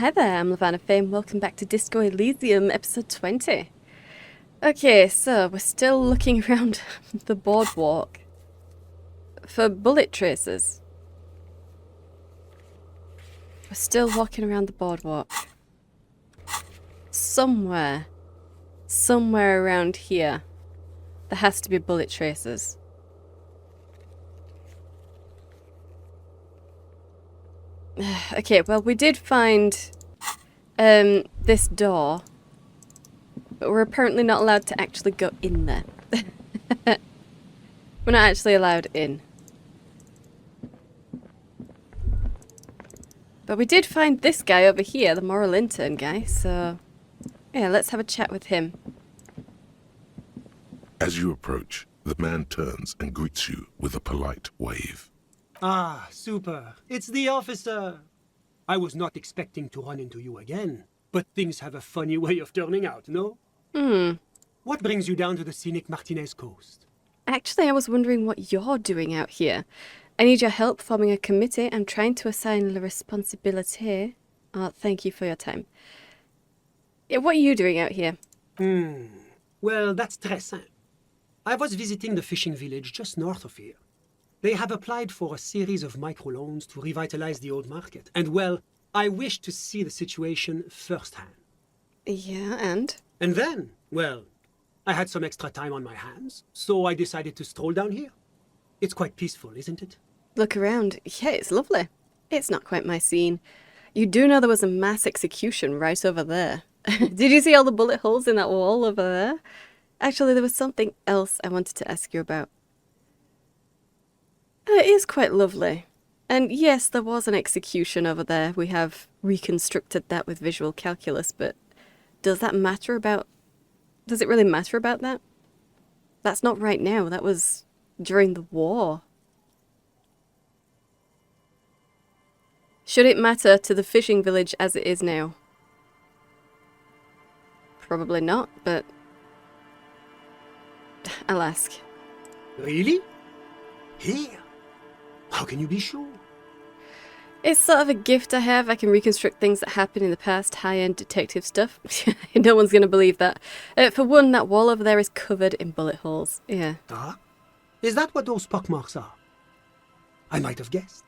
Hi there, I'm Lavana Fame. Welcome back to Disco Elysium, episode 20. Okay, so we're still looking around the boardwalk for bullet traces. We're still walking around the boardwalk. Somewhere around here, there has to be bullet traces. Okay, well, we did find this door, but we're apparently not allowed to actually go in there. We're not actually allowed in. But we did find this guy over here, the moral intern guy, so yeah, let's have a chat with him. As you approach, the man turns and greets you with a polite wave. Ah, super. It's the officer. I was not expecting to run into you again, but things have a funny way of turning out, no? What brings you down to the scenic Martinez coast? Actually, I was wondering what you're doing out here. I need your help forming a committee. I'm trying to assign the responsibility. Oh, thank you for your time. Yeah, what are you doing out here? Well, that's très simple. I was visiting the fishing village just north of here. They have applied for a series of microloans to revitalize the old market. And well, I wish to see the situation firsthand. Yeah, and? And then, well, I had some extra time on my hands, so I decided to stroll down here. It's quite peaceful, isn't it? Look around. Yeah, it's lovely. It's not quite my scene. You do know there was a mass execution right over there. Did you see all the bullet holes in that wall over there? Actually, there was something else I wanted to ask you about. It is quite lovely. And yes, there was an execution over there. We have reconstructed that with visual calculus, but does that matter about... Does it really matter about that? That's not right now. That was during the war. Should it matter to the fishing village as it is now? Probably not, but I'll ask. Really? Here? How can you be sure? It's sort of a gift I have. I can reconstruct things that happened in the past, high-end detective stuff. No one's going to believe that. For one, that wall over there is covered in bullet holes. Yeah. Ah? Is that what those pockmarks are? I might have guessed.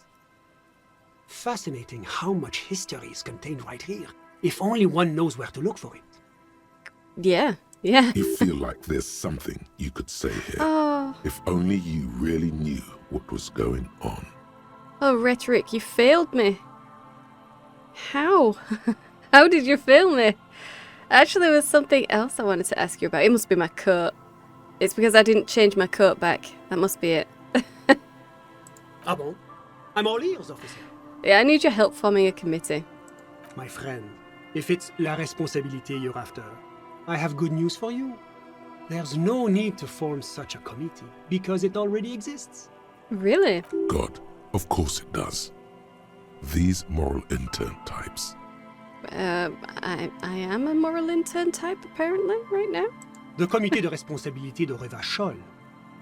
Fascinating how much history is contained right here, if only one knows where to look for it. Yeah. You feel like there's something you could say here. Oh. If only you really knew what was going on. Oh, Rhetoric, you failed me. How? How did you fail me? Actually, there was something else I wanted to ask you about. It must be my coat. It's because I didn't change my coat back. That must be it. Ah bon? I'm all ears, officer. Yeah, I need your help forming a committee. My friend, if it's la responsabilité you're after, I have good news for you. There's no need to form such a committee, because it already exists. Really? God, of course it does. These moral intern types. I am a moral intern type, apparently, right now. The Comité de Responsabilité de Revachol,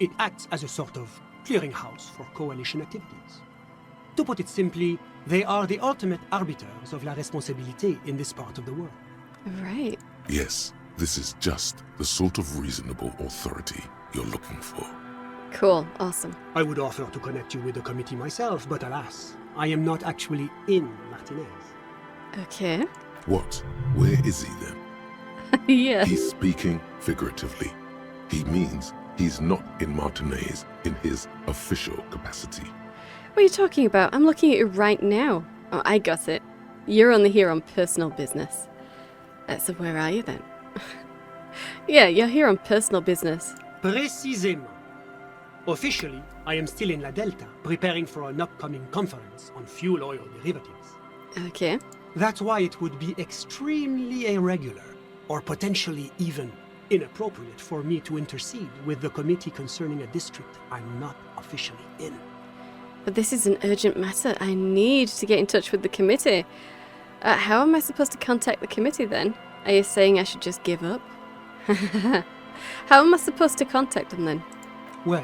it acts as a sort of clearinghouse for coalition activities. To put it simply, they are the ultimate arbiters of la responsabilité in this part of the world. Right. Yes, this is just the sort of reasonable authority you're looking for. Cool. Awesome. I would offer to connect you with the committee myself, but alas, I am not actually in Martinez. Okay. What? Where is he then? Yeah. He's speaking figuratively. He means he's not in Martinez in his official capacity. What are you talking about? I'm looking at you right now. Oh, I got it. You're only here on personal business. So where are you then? Yeah, you're here on personal business. Précisément. Officially, I am still in La Delta, preparing for an upcoming conference on fuel oil derivatives. Okay. That's why it would be extremely irregular, or potentially even inappropriate for me to intercede with the committee concerning a district I'm not officially in. But this is an urgent matter. I need to get in touch with the committee. How am I supposed to contact the committee then? Are you saying I should just give up? How am I supposed to contact them then? Well,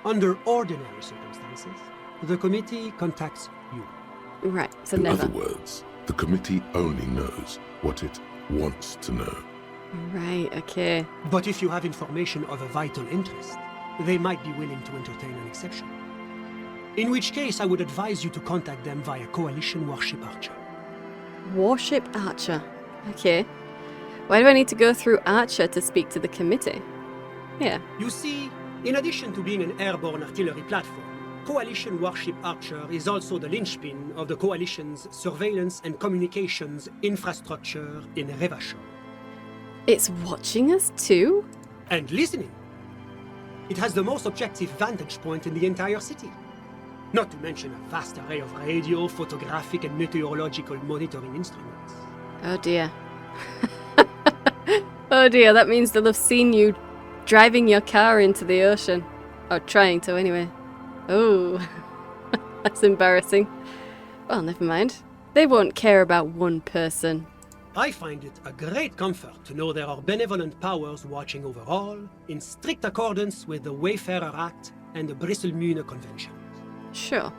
under ordinary circumstances, the committee contacts you. Right, so In never. other words, The committee only knows what it wants to know. Right, okay. But if you have information of a vital interest, they might be willing to entertain an exception. In which case, I would advise you to contact them via Coalition Warship Archer. Warship Archer. Okay. Why do I need to go through Archer to speak to the committee? Yeah. You see, in addition to being an airborne artillery platform, Coalition Warship Archer is also the linchpin of the Coalition's surveillance and communications infrastructure in Revachol. It's watching us too? And listening. It has the most objective vantage point in the entire city. Not to mention a vast array of radio, photographic, and meteorological monitoring instruments. Oh dear. Oh dear, that means they'll have seen you driving your car into the ocean. Or trying to, anyway. Oh, that's embarrassing. Well, never mind. They won't care about one person. I find it a great comfort to know there are benevolent powers watching over all, in strict accordance with the Wayfarer Act and the Bristol-Mune Convention. Sure.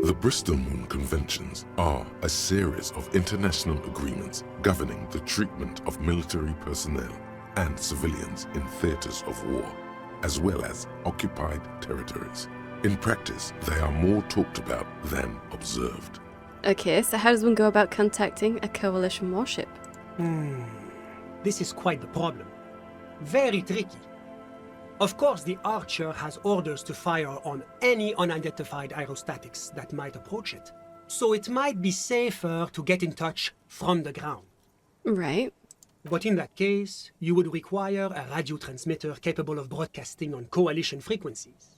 The Bristol-Mune Conventions are a series of international agreements governing the treatment of military personnel and civilians in theaters of war, as well as occupied territories. In practice, they are more talked about than observed. Okay, so how does one go about contacting a Coalition warship? This is quite the problem. Very tricky. Of course, the Archer has orders to fire on any unidentified aerostatics that might approach it, so it might be safer to get in touch from the ground. Right. But in that case, you would require a radio transmitter capable of broadcasting on Coalition frequencies.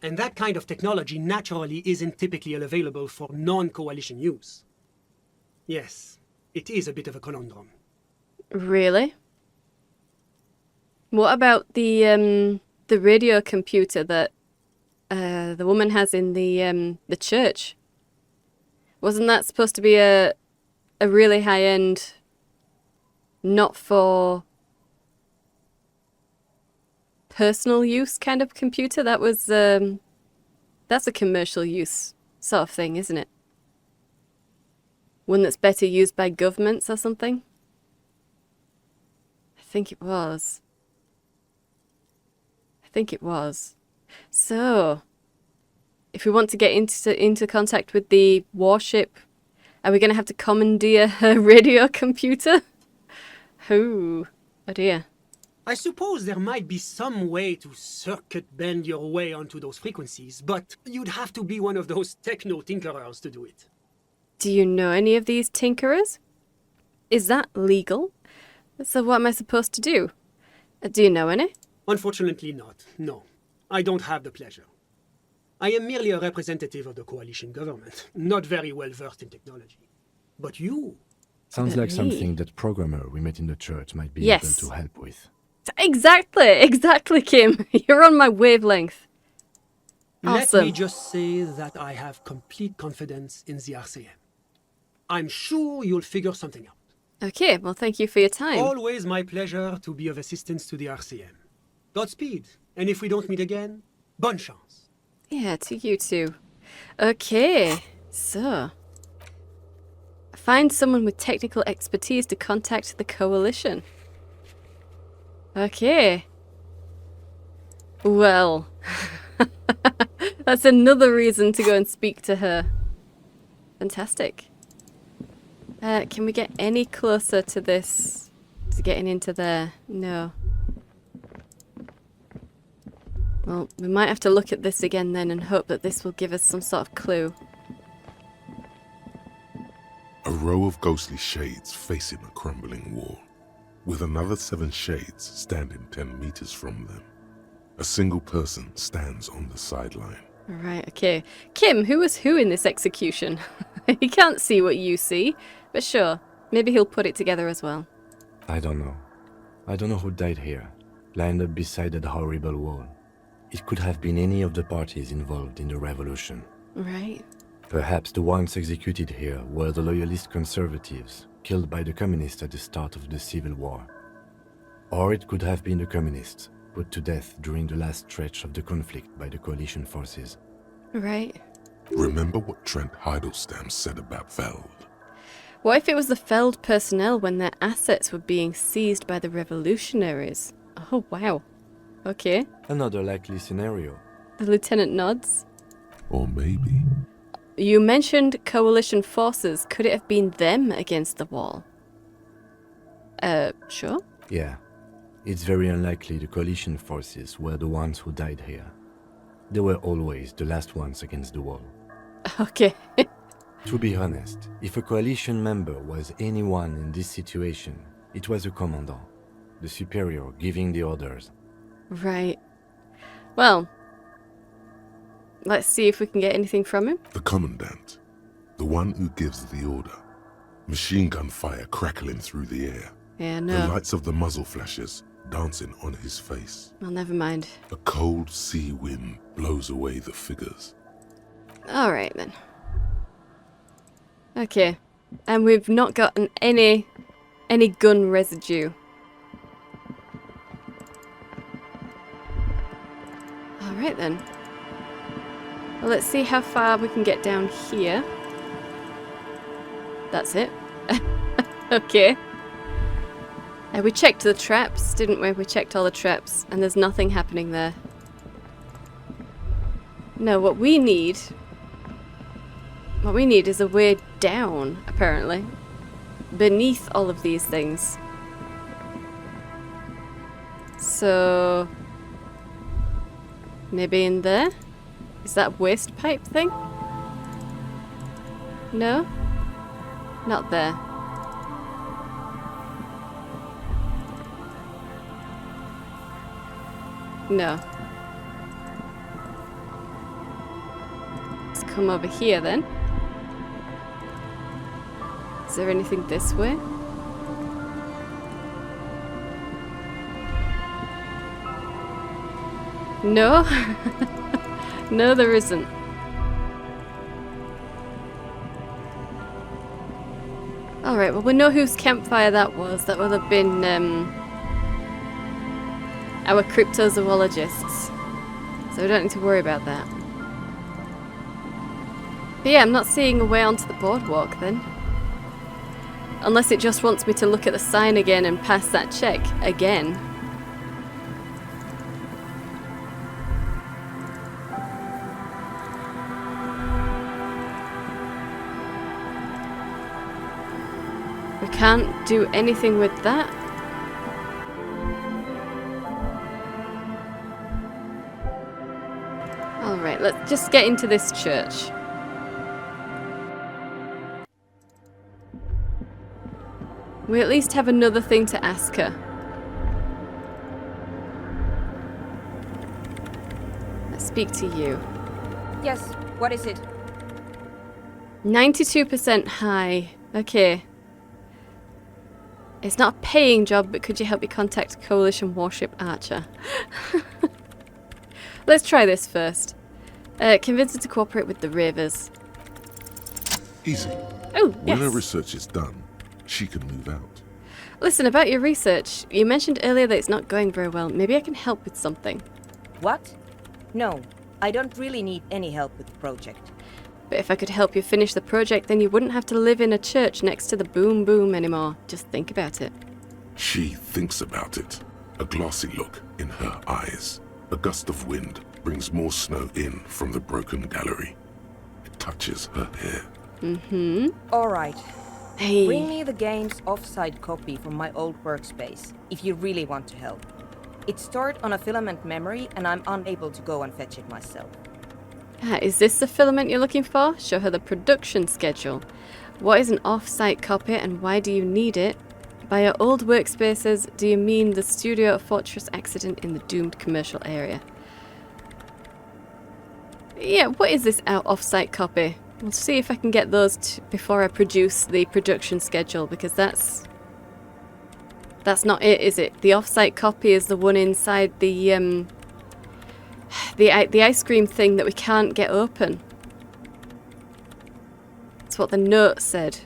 And that kind of technology naturally isn't typically available for non-Coalition use. Yes, it is a bit of a conundrum. Really? What about the radio computer that the woman has in the church? Wasn't that supposed to be a really high-end, not for personal use kind of computer? That was that's a commercial use sort of thing, isn't it? One that's better used by governments or something? I think it was. So, if we want to get into contact with the warship, are we going to have to commandeer her radio computer? Oh dear. I suppose there might be some way to circuit bend your way onto those frequencies, but you'd have to be one of those techno-tinkerers to do it. Do you know any of these tinkerers? Is that legal? So what am I supposed to do? Do you know any? Unfortunately not, no. I don't have the pleasure. I am merely a representative of the Coalition government, not very well versed in technology. But you... Sounds But like me. something that programmer we met in the church might be Yes. able to help with. Exactly, Kim. You're on my wavelength. Let Awesome. me just say that I have complete confidence in the RCM. I'm sure you'll figure something out. Okay, well, thank you for your time. Always my pleasure to be of assistance to the RCM. Godspeed, and if we don't meet again, bonne chance. Yeah, to you too. Okay, so... Find someone with technical expertise to contact the Coalition. Okay. Well... That's another reason to go and speak to her. Fantastic. Can we get any closer to this? To getting into there? No. Well, we might have to look at this again then and hope that this will give us some sort of clue. A row of ghostly shades facing a crumbling wall, with another 7 shades standing 10 meters from them. A single person stands on the sideline. Right, okay. Kim, who was who in this execution? He can't see what you see, but sure, maybe he'll put it together as well. I don't know. I don't know who died here, lined up beside that horrible wall. It could have been any of the parties involved in the revolution. Right. Perhaps the ones executed here were the loyalist conservatives, killed by the communists at the start of the Civil War. Or it could have been the communists, put to death during the last stretch of the conflict by the coalition forces. Right. Remember what Trent Heidelstein said about Veld? What if it was the Feld personnel when their assets were being seized by the revolutionaries? Oh, wow. Okay. Another likely scenario. The lieutenant nods. Or maybe. You mentioned coalition forces. Could it have been them against the wall? Sure. Yeah. It's very unlikely the coalition forces were the ones who died here. They were always the last ones against the wall. Okay. To be honest, if a coalition member was anyone in this situation, it was a commandant, the superior giving the orders. Right. Well, let's see if we can get anything from him. The commandant. The one who gives the order. Machine gun fire crackling through the air. Yeah, The no. lights of the muzzle flashes dancing on his face. Well, never mind. A cold sea wind blows away the figures. Alright then. Okay. And we've not gotten any gun residue. Alright then. Well, let's see how far we can get down here. That's it. Okay. We checked the traps, didn't we? We checked all the traps, and there's nothing happening there. No, what we need is a way down, apparently. Beneath all of these things. So... maybe in there? Is that waste pipe thing? No? Not there. No. Let's come over here then. Is there anything this way? No? No, there isn't. Alright, well we know whose campfire that was. That would have been our cryptozoologists. So we don't need to worry about that. But yeah, I'm not seeing a way onto the boardwalk then. Unless it just wants me to look at the sign again and pass that check again. We can't do anything with that. Alright, let's just get into this church. We at least have another thing to ask her. Let's speak to you. Yes, what is it? 92% high. Okay. It's not a paying job, but could you help me contact Coalition Warship Archer? Let's try this first. Convince her to cooperate with the Ravers. Easy. Oh, When her yes. research is done, she can move out. Listen, about your research, you mentioned earlier that it's not going very well. Maybe I can help with something. What? No, I don't really need any help with the project. But if I could help you finish the project, then you wouldn't have to live in a church next to the boom boom anymore. Just think about it. She thinks about it. A glassy look in her eyes. A gust of wind brings more snow in from the broken gallery. It touches her hair. Mm-hmm. All right, Hey. bring me the game's offsite copy from my old workspace, if you really want to help. It's stored on a filament memory, and I'm unable to go and fetch it myself. Ah, is this the filament you're looking for? Show her the production schedule. What is an off-site copy and why do you need it? By your old workspaces, do you mean the studio of Fortress accident in the doomed commercial area? Yeah, what is this off-site copy? We'll see if I can get those before I produce the production schedule, because that's not it, is it? The off-site copy is the one inside the ice cream thing that we can't get open. That's what the note said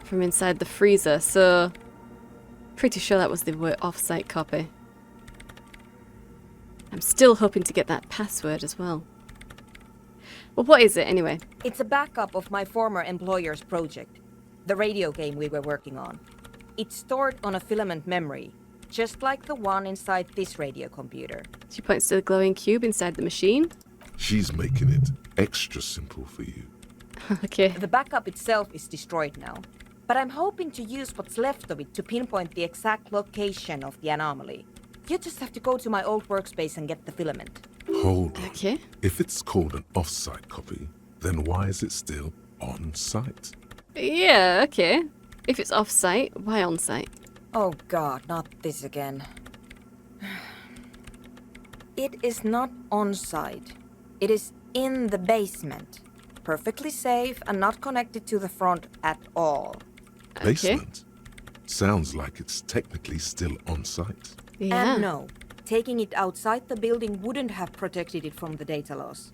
from inside the freezer, so pretty sure that was the off-site copy. I'm still hoping to get that password as well. Well, what is it anyway? It's a backup of my former employer's project. the radio game we were working on. It's stored on a filament memory, just like the one inside this radio computer. She points to the glowing cube inside the machine. She's making it extra simple for you. Okay. The backup itself is destroyed now, but I'm hoping to use what's left of it to pinpoint the exact location of the anomaly. You just have to go to my old workspace and get the filament. Hold on. Okay. If it's called an off-site copy, then why is it still on-site? Yeah, okay. If it's off-site, why on-site? Oh god, not this again. It is not on-site. It is in the basement. Perfectly safe and not connected to the front at all. Okay. Basement? Sounds like it's technically still on-site. Yeah. And no, taking it outside the building wouldn't have protected it from the data loss.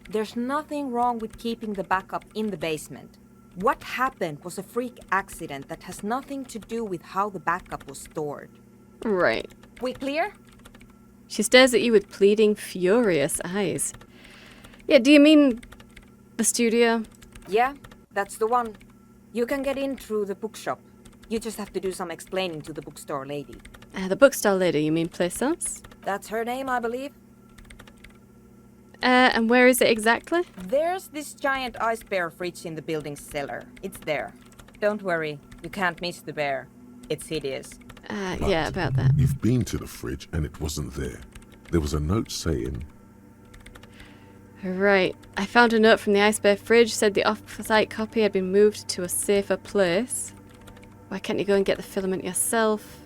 There's nothing wrong with keeping the backup in the basement. What happened was a freak accident that has nothing to do with how the backup was stored. Right. We clear? She stares at you with pleading, furious eyes. Yeah, do you mean the studio? Yeah, that's the one. You can get in through the bookshop. You just have to do some explaining to the bookstore lady. The bookstore lady, you mean Plaisance? That's her name, I believe. And where is it exactly? There's this giant ice bear fridge in the building's cellar. It's there. Don't worry, you can't miss the bear. It's hideous. Yeah, about that. You've been to the fridge and it wasn't there. There was a note saying, Right. I found a note from the Ice Bear fridge, said the off-site copy had been moved to a safer place. Why can't you go and get the filament yourself?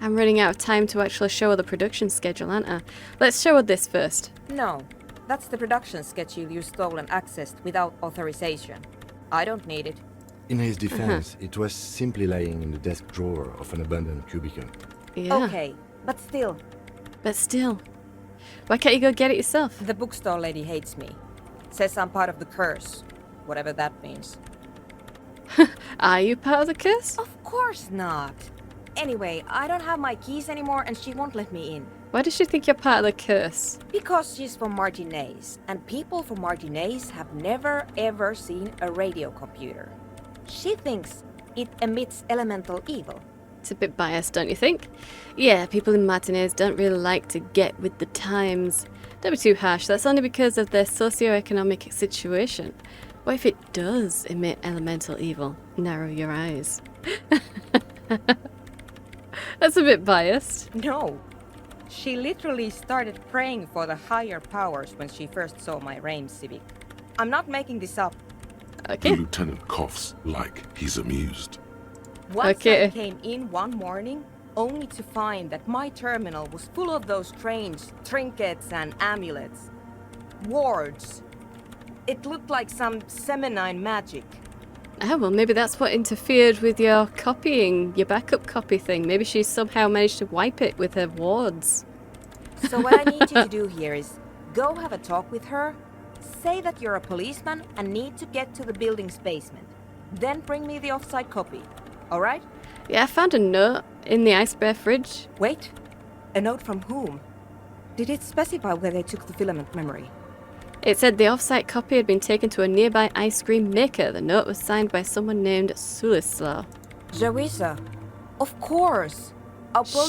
I'm running out of time to actually show her the production schedule, aren't I? Let's show her this first. No, that's the production schedule you stole and accessed without authorization. I don't need it. In his defense, it was simply lying in the desk drawer of an abandoned cubicle. Yeah. Okay, but still, But still. Why can't you go get it yourself? the bookstore lady hates me. Says I'm part of the curse, whatever that means. Are you part of the curse? Of course not. Anyway, I don't have my keys anymore and she won't let me in. Why does she think you're part of the curse? Because she's from Martinez, and people from Martinez have never ever seen a radio computer. She thinks it emits elemental evil. It's a bit biased, don't you think? Yeah, people in Martinez don't really like to get with the times. Don't be too harsh, that's only because of their socio-economic situation. What if it does emit elemental evil? Narrow your eyes. That's a bit biased. No. She literally started praying for the higher powers when she first saw my Rain Civic. I'm not making this up. the Okay. lieutenant coughs like he's amused. Once Okay. I came in one morning, only to find that my terminal was full of those strange trinkets and amulets. Wards. It looked like some Semenine magic. Oh, well, maybe that's what interfered with your copying, your backup copy thing. Maybe she somehow managed to wipe it with her wards. So what I need you to do here is go have a talk with her, say that you're a policeman and need to get to the building's basement. Then bring me the offsite copy. Alright? Yeah, I found a note in the Ice Bear fridge. Wait. A note from whom? Did it specify where they took the filament memory? It said the off-site copy had been taken to a nearby ice cream maker. The note was signed by someone named Sulislav. Jawiza. Of course.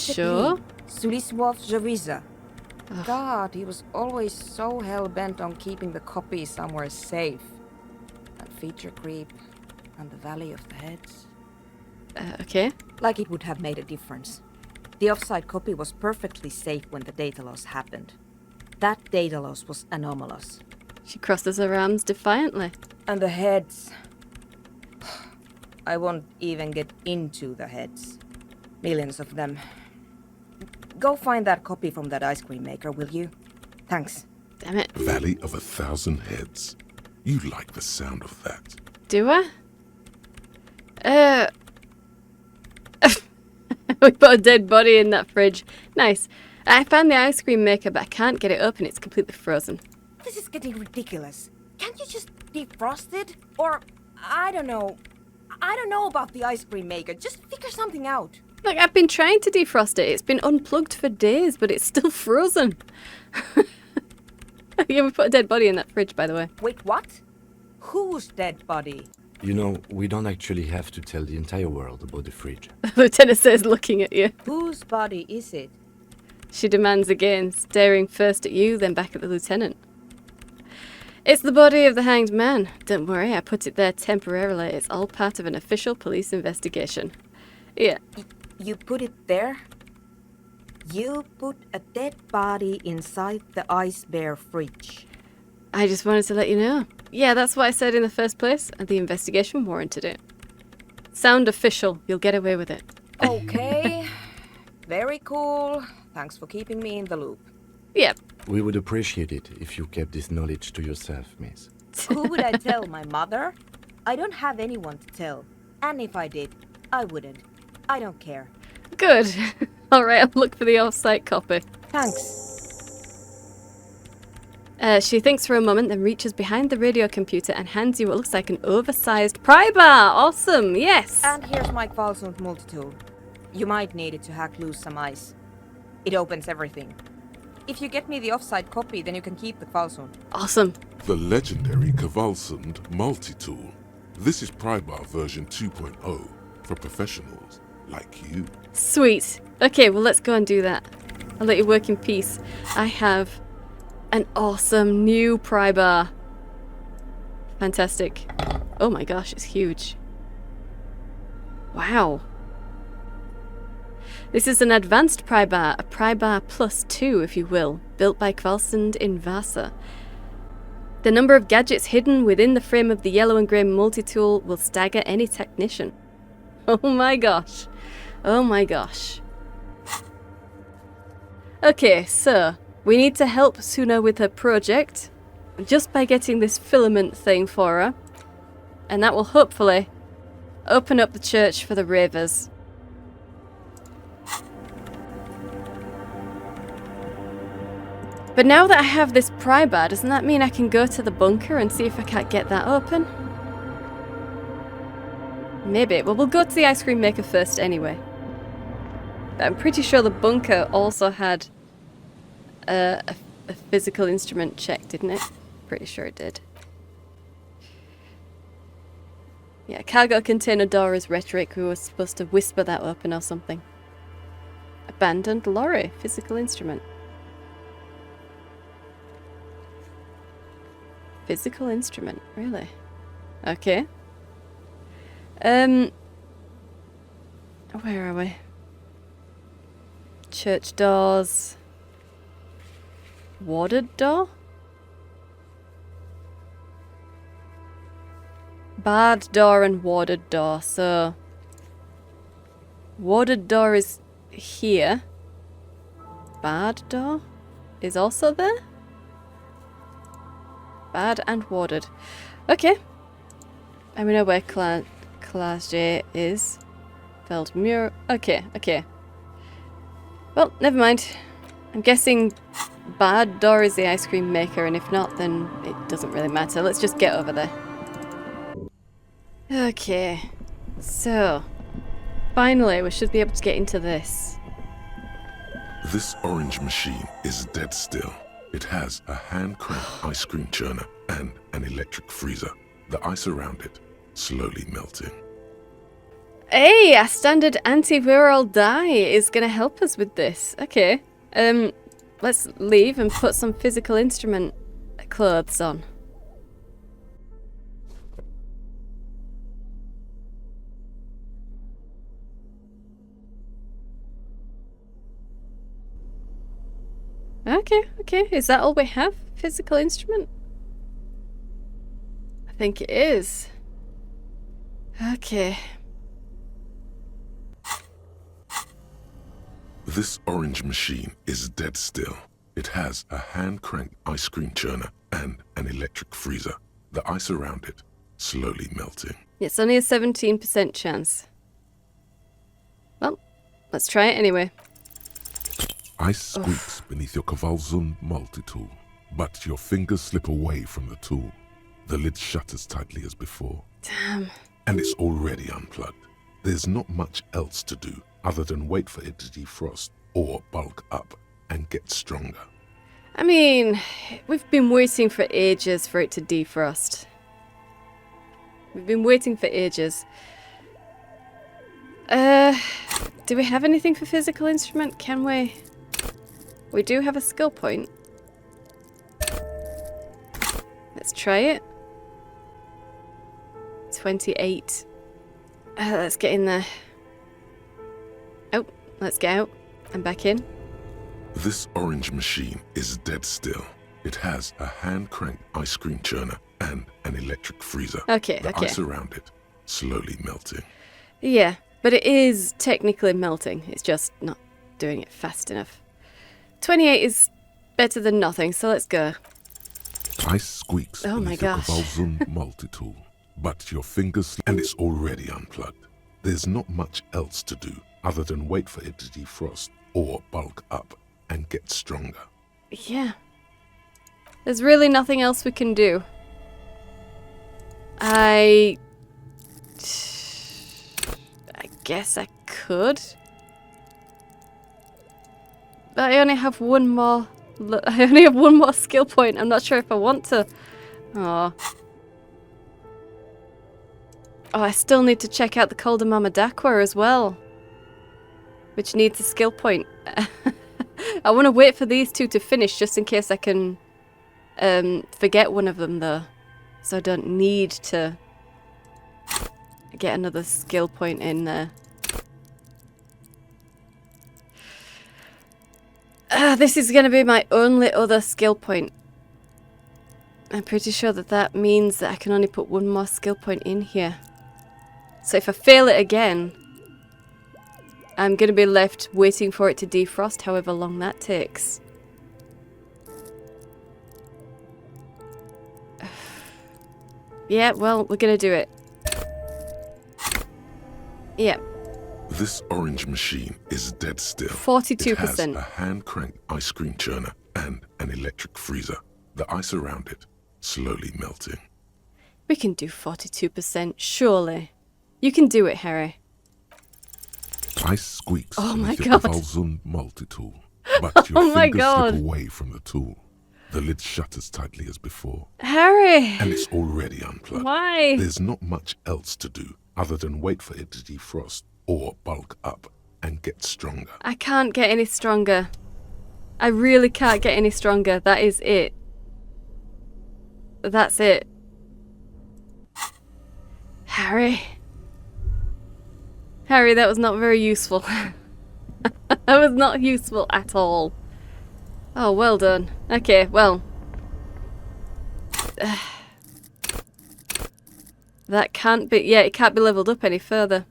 Sure. Sulisław Jawiza. Ugh. God, he was always so hell-bent on keeping the copy somewhere safe. That feature creep and the Valley of the Heads. Okay. Like it would have made a difference. The offsite copy was perfectly safe when the data loss happened. That data loss was anomalous. She crosses her arms defiantly. And the heads... I won't even get into the heads. Millions of them. Go find that copy from that ice cream maker, will you? Thanks. Damn it. Valley of 1,000 Heads. You like the sound of that. Do I? We put a dead body in that fridge. Nice. I found the ice cream maker, but I can't get it open. It's completely frozen. This is getting ridiculous. Can't you just defrost it? Or, I don't know. I don't know about the ice cream maker. Just figure something out. Look, I've been trying to defrost it. It's been unplugged for days, but it's still frozen. Yeah, we put a dead body in that fridge, by the way. Wait, what? Whose dead body? You know, we don't actually have to tell the entire world about the fridge. Lieutenant says, looking at you. Whose body is it? She demands again, staring first at you, then back at the lieutenant. It's the body of the hanged man. Don't worry, I put it there temporarily. It's all part of an official police investigation. Yeah. You put it there? You put a dead body inside the ice bear fridge. I just wanted to let you know. Yeah, that's what I said in the first place, and the investigation warranted it. Sound official. You'll get away with it. Okay. Very cool. Thanks for keeping me in the loop. Yep. We would appreciate it if you kept this knowledge to yourself, miss. Who would I tell? My mother? I don't have anyone to tell. And if I did, I wouldn't. I don't care. Good. Alright, I'll look for the off-site copy. Thanks. She thinks for a moment, then reaches behind the radio computer and hands you what looks like an oversized pry bar. Awesome, yes. And here's my Kvalsund multitool. You might need it to hack loose some ice. It opens everything. If you get me the offside copy, then you can keep the Kvalsund. Awesome. The legendary Kvalsund multi-tool. This is Prybar version 2.0 for professionals like you. Sweet. Okay, well, let's go and do that. I'll let you work in peace. I have an awesome new pry bar. Fantastic. Oh my gosh, it's huge. Wow. This is an advanced pry bar, a pry bar plus 2, if you will, built by Kvalsund in Vasa. The number of gadgets hidden within the frame of the yellow and grey multi-tool will stagger any technician. Oh my gosh. Oh my gosh. Okay, so we need to help Suna with her project just by getting this filament thing for her. And that will hopefully open up the church for the ravers. But now that I have this pry bar, doesn't that mean I can go to the bunker and see if I can't get that open? Maybe. Well, we'll go to the ice cream maker first anyway. But I'm pretty sure the bunker also had a physical instrument check, didn't it? Pretty sure it did. Yeah, cargo container door is rhetoric. We were supposed to whisper that open or something. Abandoned lorry, physical instrument. Physical instrument, really? Okay. Where are we? Church doors. Warded door? Barred door and warded door, so... Warded door is here. Barred door is also there? Barred and warded. Okay. And we know where Class J is. Feldmure. Okay, okay. Well, never mind. I'm guessing barred door is the ice cream maker, and if not, then it doesn't really matter. Let's just get over there. Okay. So, finally, we should be able to get into this. This orange machine is dead still. It has a hand-cranked ice cream churner and an electric freezer. The ice around it slowly melting. Hey, a standard antiviral dye is going to help us with this. Okay. Let's leave and put some physical instrument clothes on. Okay, okay. Is that all we have? Physical instrument? I think it is. Okay. This orange machine is dead still. It has a hand-cranked ice cream churner and an electric freezer. The ice around it slowly melting. It's only a 17% chance. Well, let's try it anyway. Ice squeaks beneath your Kvalsund multi-tool, but your fingers slip away from the tool. The lid shutters tightly as before. Damn. And it's already unplugged. There's not much else to do other than wait for it to defrost or bulk up and get stronger. I mean, we've been waiting for ages for it to defrost. We've been waiting for ages. Do we have anything for physical instrument? Can we? We do have a skill point. Let's try it. 28. Let's get in there. Oh, let's get out and back in. This orange machine is dead still. It has a hand-cranked ice cream churner and an electric freezer. Okay, the okay. ice around it slowly melting. Yeah, but it is technically melting. It's just not doing it fast enough. 28 is better than nothing, so let's go. Ice squeaks Oh my beneath your gosh. Volzum multi-tool, but your fingers and it's already unplugged. There's not much else to do other than wait for it to defrost or bulk up and get stronger. Yeah. There's really nothing else we can do. I guess I could. But I only have one more. I only have one more skill point. I'm not sure if I want to. Oh. Oh, I still need to check out the Colder Mama Dakwa as well, which needs a skill point. I want to wait for these two to finish just in case I can forget one of them though, so I don't need to get another skill point in there. This is going to be my only other skill point. I'm pretty sure that that means that I can only put one more skill point in here. So if I fail it again, I'm going to be left waiting for it to defrost, however long that takes. Yeah, well, we're going to do it. Yeah. This orange machine is dead still. 42%. It has a hand-cranked ice cream churner and an electric freezer. The ice around it slowly melting. We can do 42%, surely. You can do it, Harry. Ice squeaks Oh my beneath your God. Volzum multi-tool, but your Oh my fingers God. slip away from the tool. The lid shutters tightly as before, Harry! and it's already unplugged. Why? There's not much else to do other than wait for it to defrost or bulk up and get stronger. I can't get any stronger. I really can't get any stronger. That is it. That's it. Harry. Harry, that was not very useful. That was not useful at all. Oh, well done. Okay, well. That can't be... Yeah, it can't be leveled up any further.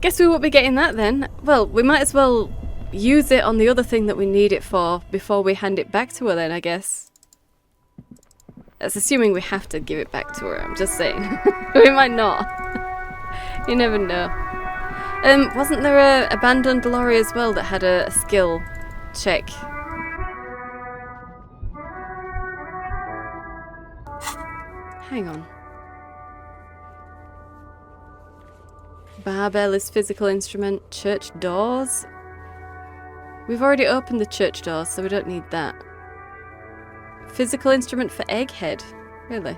Guess we won't be getting that then. Well, we might as well use it on the other thing that we need it for before we hand it back to her then, I guess. That's assuming we have to give it back to her, I'm just saying. We might not. You never know. Wasn't there a abandoned lorry as well that had a skill check? Hang on. Barbell is physical instrument. Church doors? We've already opened the church doors, so we don't need that. Physical instrument for egghead? Really?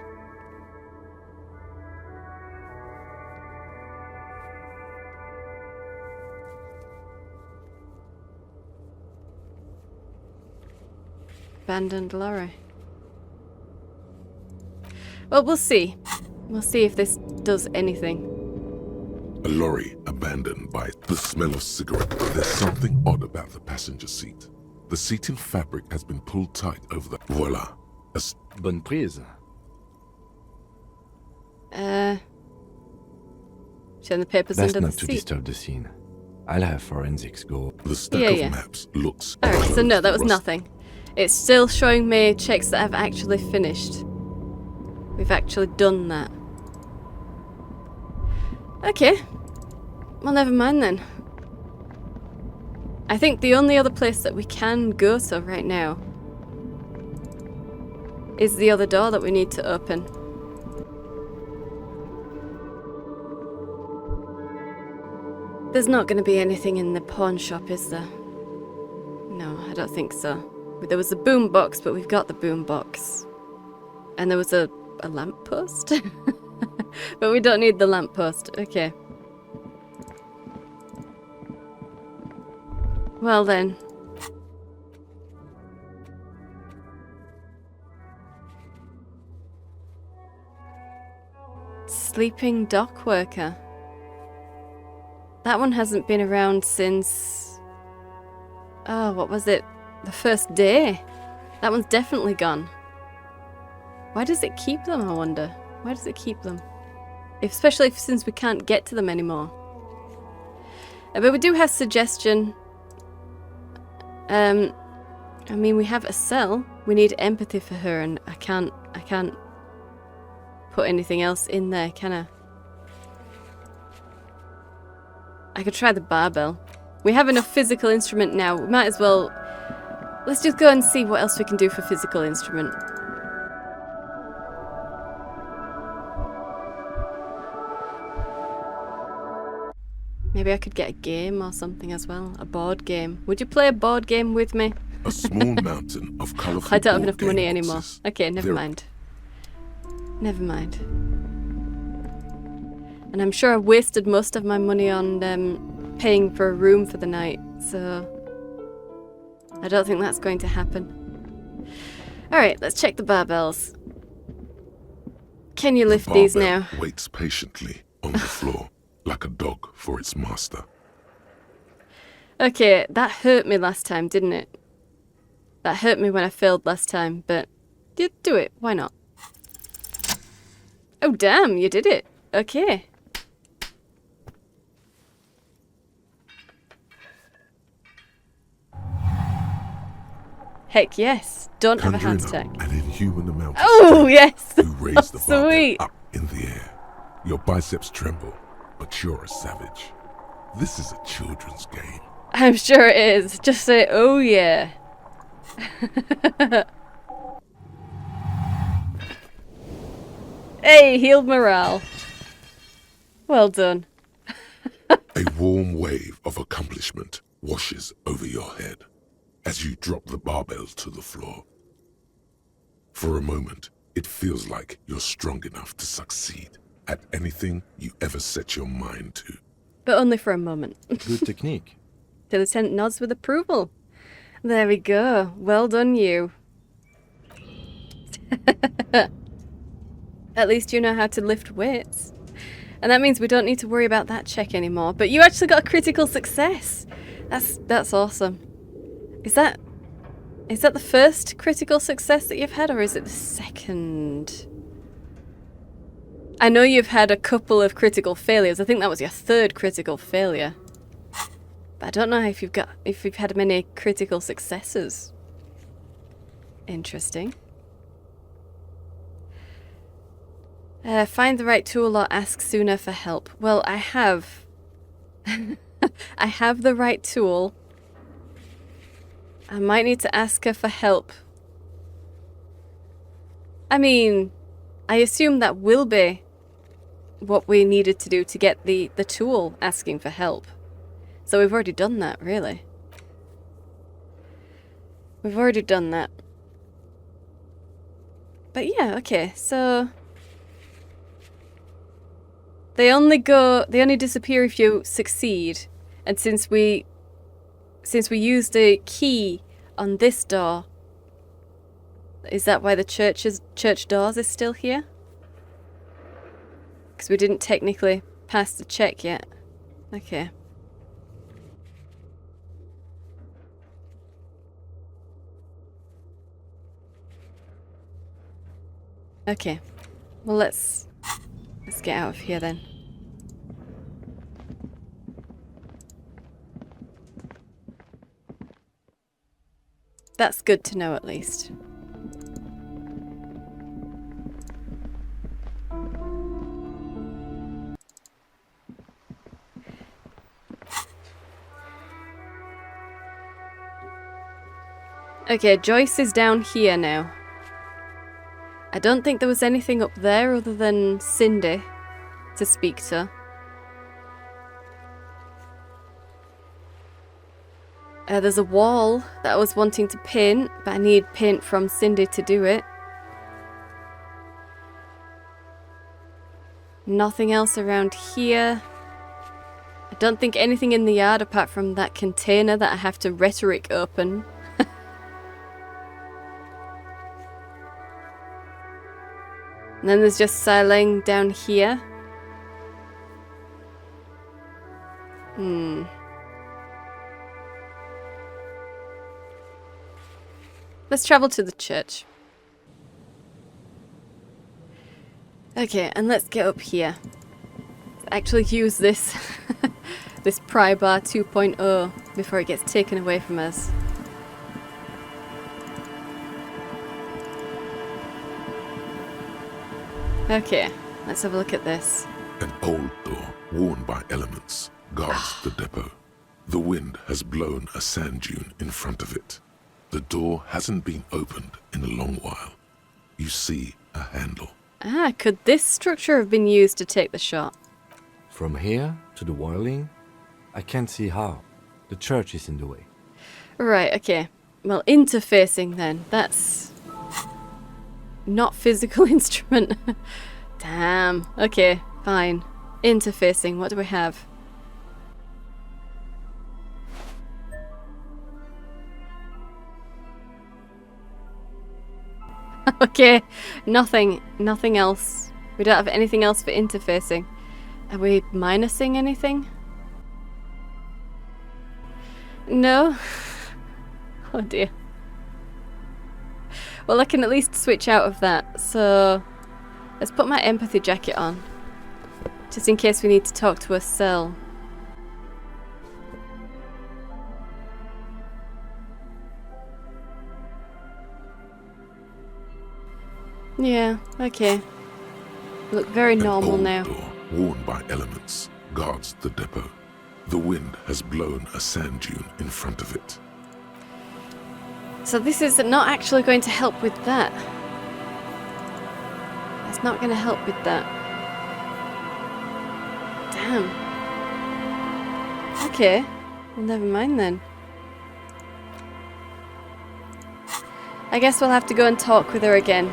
Abandoned lorry. Well, we'll see. We'll see if this does anything. A lorry abandoned by the smell of cigarette. There's something odd about the passenger seat. The seating fabric has been pulled tight over the... Voila. Bonne prise. Turn the papers Best under not the to seat. disturb the scene. I'll have forensics go. The stack Yeah, of yeah. maps looks... Alright, so no, that was rust- nothing. It's still showing me checks that I've actually finished. We've actually done that. Okay. Well, never mind then. I think the only other place that we can go to right now is the other door that we need to open. There's not going to be anything in the pawn shop, is there? No, I don't think so. There was a boom box, but we've got the boom box. And there was a lamppost? But we don't need the lamppost. Okay. Well then. Sleeping dock worker. That one hasn't been around since... Oh, what was it? The first day. That one's definitely gone. Why does it keep them, I wonder? Why does it keep them? Especially since we can't get to them anymore. But we do have suggestion. I mean, we have a cell. We need empathy for her, and I can't put anything else in there, can I? I could try the barbell. We have enough physical instrument now. We might as well... Let's just go and see what else we can do for physical instrument. Maybe I could get a game or something as well. A board game. Would you play a board game with me? A small mountain of colourful I don't have board enough game money anymore. boxes. Okay, never They're- mind. Never mind. And I'm sure I wasted most of my money on paying for a room for the night, so I don't think that's going to happen. Alright, let's check the barbells. Can you lift these Barbell now? waits patiently on the floor, like a dog for its master. Okay, that hurt me last time, didn't it? That hurt me when I failed last time, but you do it, why not? Oh damn, you did it. Okay. Heck yes. Don't have a heart Conjuring attack. up an inhuman amount of Oh strength, yes. you raise the barbell Sweet. up in the air. Your biceps tremble, but you're a savage. This is a children's game. I'm sure it is. Just say, oh yeah. Hey, healed morale. Well done. A warm wave of accomplishment washes over your head as you drop the barbell to the floor. For a moment, it feels like you're strong enough to succeed at anything you ever set your mind to. But only for a moment. Good technique. The lieutenant nods with approval. There we go. Well done, you. At least you know how to lift weights. And that means we don't need to worry about that check anymore. But you actually got a critical success. That's awesome. Is that the first critical success that you've had, or is it the second? I know you've had a couple of critical failures. I think that was your third critical failure. But I don't know if you've had many critical successes. Interesting. Find the right tool or ask sooner for help. Well, I have. I have the right tool. I might need to ask her for help. I mean, I assume that will be what we needed to do to get the tool asking for help. So we've already done that, really. We've already done that. But yeah, okay, so... They only disappear if you succeed. And since we used a key on this door, is that why the church doors is still here? Because we didn't technically pass the check yet. Okay. Okay. Well, let's get out of here then. That's good to know, at least. Okay, Joyce is down here now. I don't think there was anything up there other than Cindy to speak to. There's a wall that I was wanting to paint, but I need paint from Cindy to do it. Nothing else around here. I don't think anything in the yard apart from that container that I have to rhetoric open. And then there's just Siling down here. Let's travel to the church. Okay, and let's get up here. Actually use this this pry bar 2.0 before it gets taken away from us. Okay, let's have a look at this. An old door, worn by elements, guards the depot. The wind has blown a sand dune in front of it. The door hasn't been opened in a long while. You see a handle. Ah, could this structure have been used to take the shot? From here to the wiring, I can't see how. The church is in the way. Right, okay. Well, interfacing then. That's not physical instrument. Damn. Okay, fine. Interfacing. What do we have? Okay, nothing else. We don't have anything else for interfacing. Are we minusing anything? No? Oh dear. Well, I can at least switch out of that, so let's put my empathy jacket on. Just in case we need to talk to a cell. Yeah, okay. Look very normal An old now. door, worn by elements, guards the depot. The wind has blown a sand dune in front of it. So this is not actually going to help with that. It's not going to help with that. Damn. Okay. Well, never mind then. I guess we'll have to go and talk with her again.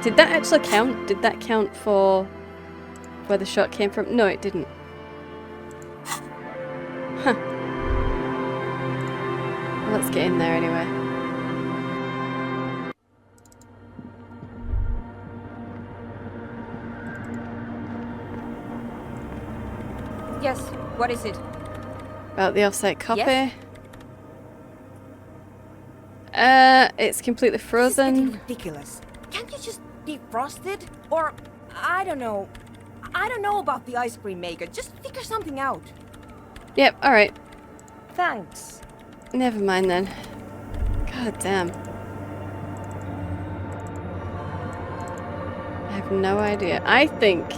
Did that actually count? Did that count for where the shot came from? No, it didn't. Huh. Well, let's get in there anyway. Yes, what is it? About the offsite copy. Yes? It's completely This is getting frozen. ridiculous. Can't you just defrost it? Or, I don't know. I don't know about the ice cream maker. Just figure something out. Yep, alright. Thanks. Never mind then. God damn. I have no idea. I think...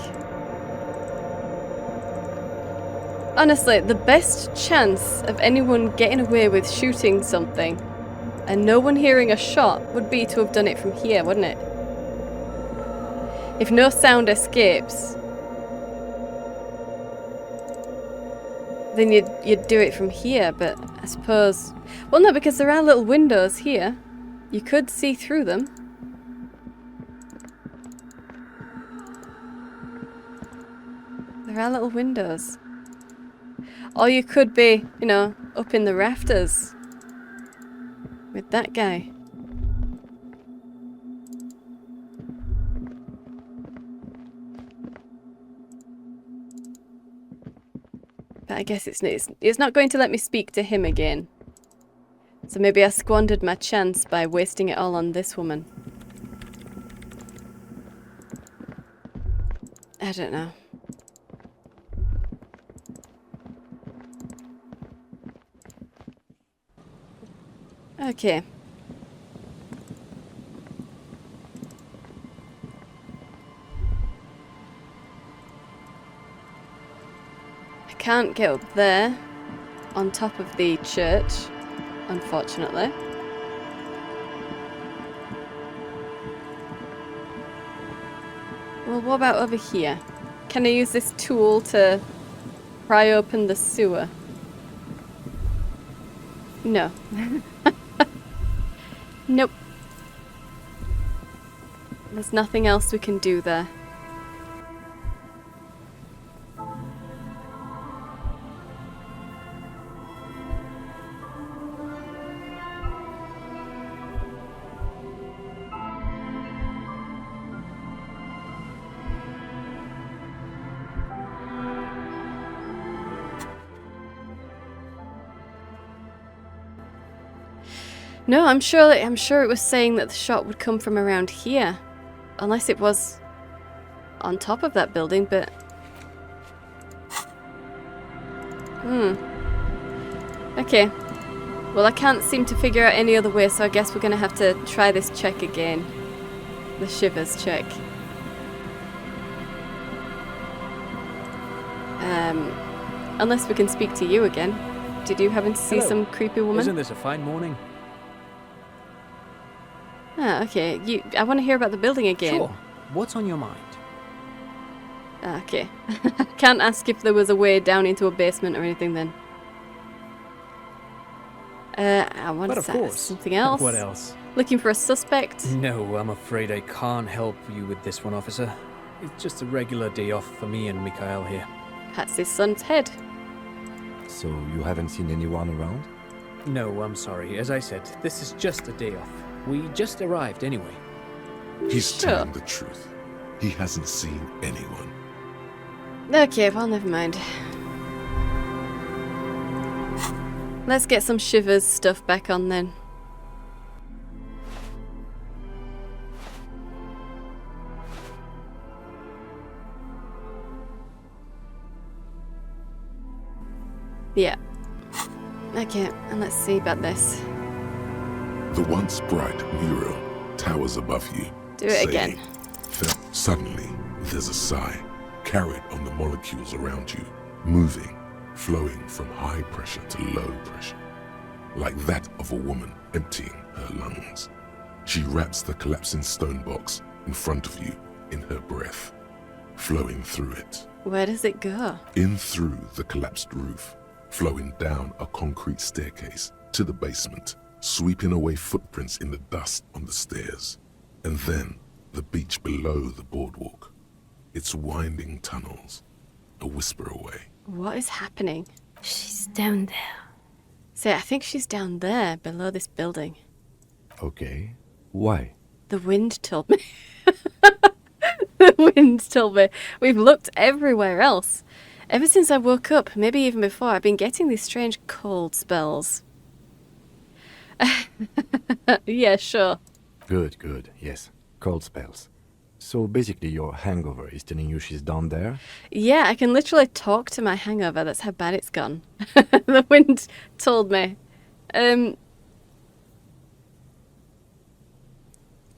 honestly, the best chance of anyone getting away with shooting something and no one hearing a shot would be to have done it from here, wouldn't it? If no sound escapes, then you'd do it from here, but I suppose... well, no, because there are little windows here. You could see through them. There are little windows. Or you could be, you know, up in the rafters with that guy. But I guess it's not going to let me speak to him again. So maybe I squandered my chance by wasting it all on this woman. I don't know. Okay. I can't get up there on top of the church, unfortunately. Well, what about over here? Can I use this tool to pry open the sewer? No. Nope. There's nothing else we can do there. No, I'm sure it was saying that the shot would come from around here. Unless it was on top of that building, but... Okay. Well, I can't seem to figure out any other way, so I guess we're gonna have to try this check again. The shivers check. Unless we can speak to you again. Did you happen to see Hello. some creepy woman? Isn't this a fine morning? Ah, okay. I want to hear about the building again. Sure. What's on your mind? Ah, okay. Can't ask if there was a way down into a basement or anything then. I want But to of say course. something else. What else? Looking for a suspect? No, I'm afraid I can't help you with this one, officer. It's just a regular day off for me and Mikhail here. That's his son's head. So you haven't seen anyone around? No, I'm sorry. As I said, this is just a day off. We just arrived anyway. He's Sure. telling the truth. He hasn't seen anyone. Okay, well, never mind. Let's get some shivers stuff back on then. Yeah. Okay, and let's see about this. The once bright mural towers above you. Do it saying, again. Suddenly, there's a sigh, carried on the molecules around you, moving, flowing from high pressure to low pressure, like that of a woman emptying her lungs. She wraps the collapsing stone box in front of you in her breath, flowing through it, Where does it go? in through the collapsed roof, flowing down a concrete staircase to the basement, sweeping away footprints in the dust on the stairs, and then the beach below the boardwalk, its winding tunnels, a whisper away. What is happening? She's down there. Say, I think she's down there, below this building. Okay. Why? The wind told me. The wind told me. We've looked everywhere else. Ever since I woke up, maybe even before, I've been getting these strange cold spells. Yeah, sure. Good, good. Yes. Cold spells. So basically your hangover is telling you she's down there? Yeah, I can literally talk to my hangover. That's how bad it's gone. The wind told me.